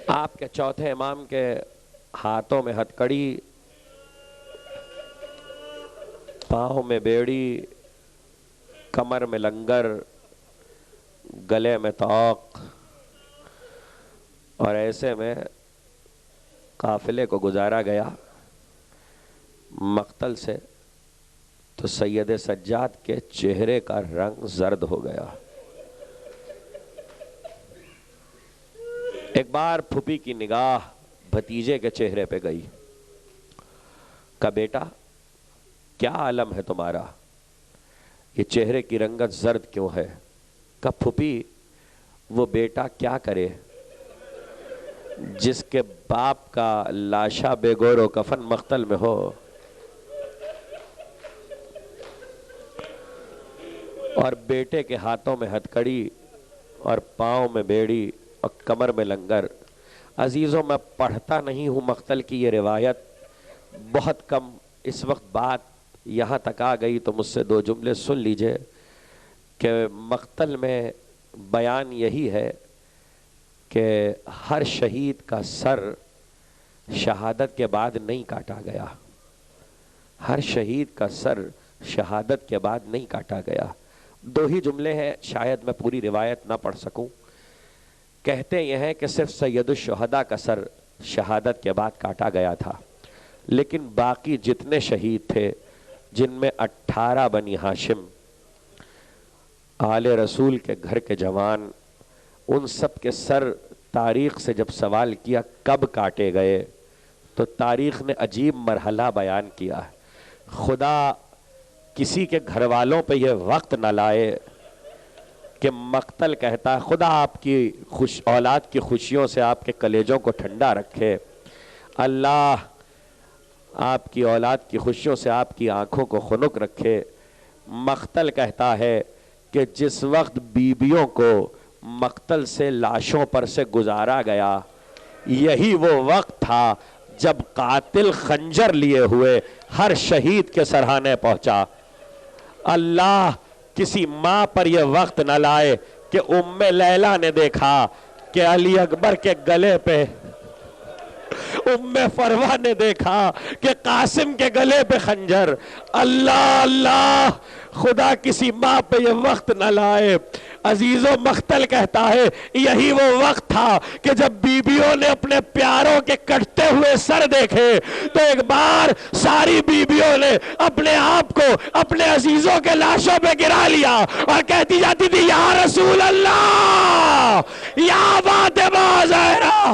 آپ کے چوتھے امام کے ہاتھوں میں ہتھکڑی، پاؤں میں بیڑی، کمر میں لنگر، گلے میں طوق، اور ایسے میں قافلے کو گزارا گیا مقتل سے۔ تو سید سجاد کے چہرے کا رنگ زرد ہو گیا۔ ایک بار پھوپھی کی نگاہ بھتیجے کے چہرے پہ گئی، کہا بیٹا کیا عالم ہے تمہارا، یہ چہرے کی رنگت زرد کیوں ہے؟ کہا پھوپھی وہ بیٹا کیا کرے جس کے باپ کا لاشا بے گور و کفن مقتل میں ہو، اور بیٹے کے ہاتھوں میں ہتھکڑی اور پاؤں میں بیڑی اور کمر میں لنگر۔ عزیزوں میں پڑھتا نہیں ہوں مقتل کی یہ روایت، بہت کم، اس وقت بات یہاں تک آ گئی تو مجھ سے دو جملے سن لیجئے کہ مقتل میں بیان یہی ہے کہ ہر شہید کا سر شہادت کے بعد نہیں کاٹا گیا، ہر شہید کا سر شہادت کے بعد نہیں کاٹا گیا۔ دو ہی جملے ہیں، شاید میں پوری روایت نہ پڑھ سکوں۔ کہتے یہ ہیں کہ صرف سید الشہداء کا سر شہادت کے بعد کاٹا گیا تھا، لیکن باقی جتنے شہید تھے جن میں 18 بنی ہاشم آل رسول کے گھر کے جوان، ان سب کے سر تاریخ سے جب سوال کیا کب کاٹے گئے تو تاریخ نے عجیب مرحلہ بیان کیا ہے۔ خدا کسی کے گھر والوں پہ یہ وقت نہ لائے کہ مقتل کہتا ہے خدا آپ کی اولاد کی خوشیوں سے آپ کے کلیجوں کو ٹھنڈا رکھے، اللہ آپ کی اولاد کی خوشیوں سے آپ کی آنکھوں کو خنک رکھے۔ مقتل کہتا ہے کہ جس وقت بیبیوں کو مقتل سے لاشوں پر سے گزارا گیا، یہی وہ وقت تھا جب قاتل خنجر لیے ہوئے ہر شہید کے سرہانے پہنچا۔ اللہ کسی ماں پر یہ وقت نہ لائے کہ ام لیلہ نے دیکھا کہ علی اکبر کے گلے پہ، ام فروہ نے دیکھا کہ قاسم کے گلے پہ خنجر۔ اللہ اللہ، خدا کسی ماں پہ یہ وقت نہ لائے عزیز و مختل کہتا ہے یہی وہ وقت تھا کہ جب بیویوں نے اپنے پیاروں کے کٹتے ہوئے سر دیکھے تو ایک بار ساری بیویوں نے اپنے آپ کو اپنے عزیزوں کے لاشوں پہ گرا لیا اور کہتی جاتی تھی یا رسول اللہ، یا فاطمہ زہرا۔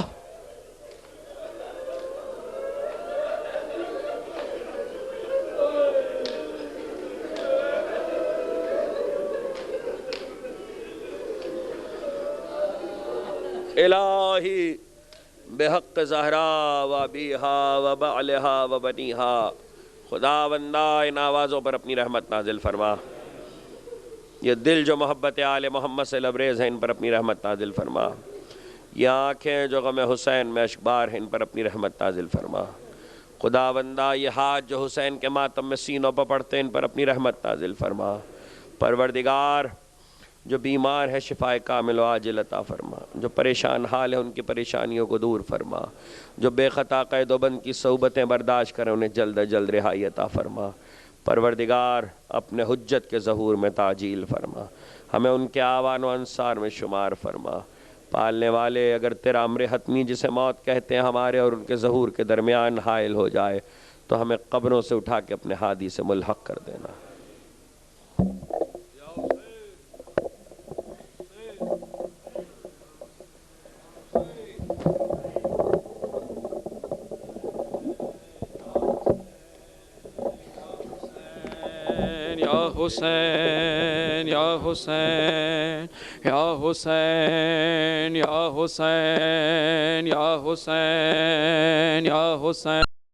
الہی بحق زہرا و ابیہا و بعلہا و بنیہا، خدا بندہ ان آوازوں پر اپنی رحمت نازل فرما۔ یہ دل جو محبت آل محمد سے لبریز ہیں ان پر اپنی رحمت نازل فرما۔ یہ آنکھیں جو غم حسین میں اشکبار ہیں ان پر اپنی رحمت نازل فرما۔ خدا بندہ یہ ہاتھ جو حسین کے ماتم میں سینوں پر پڑتے ہیں ان پر اپنی رحمت نازل فرما۔ پروردگار جو بیمار ہے شفائے کامل و عاجل عطا فرما، جو پریشان حال ہے ان کی پریشانیوں کو دور فرما، جو بے خطا قید و بند کی صحبتیں برداشت کریں انہیں جلد از جلد رہائی عطا فرما۔ پروردگار اپنے حجت کے ظہور میں تعجیل فرما، ہمیں ان کے آوان و انصار میں شمار فرما۔ پالنے والے اگر تیرا امر حتمی جسے موت کہتے ہیں ہمارے اور ان کے ظہور کے درمیان حائل ہو جائے تو ہمیں قبروں سے اٹھا کے اپنے ہادی سے ملحق کر دینا۔ حسین یا حسین یا حسین یا حسین یا حسین یا حسین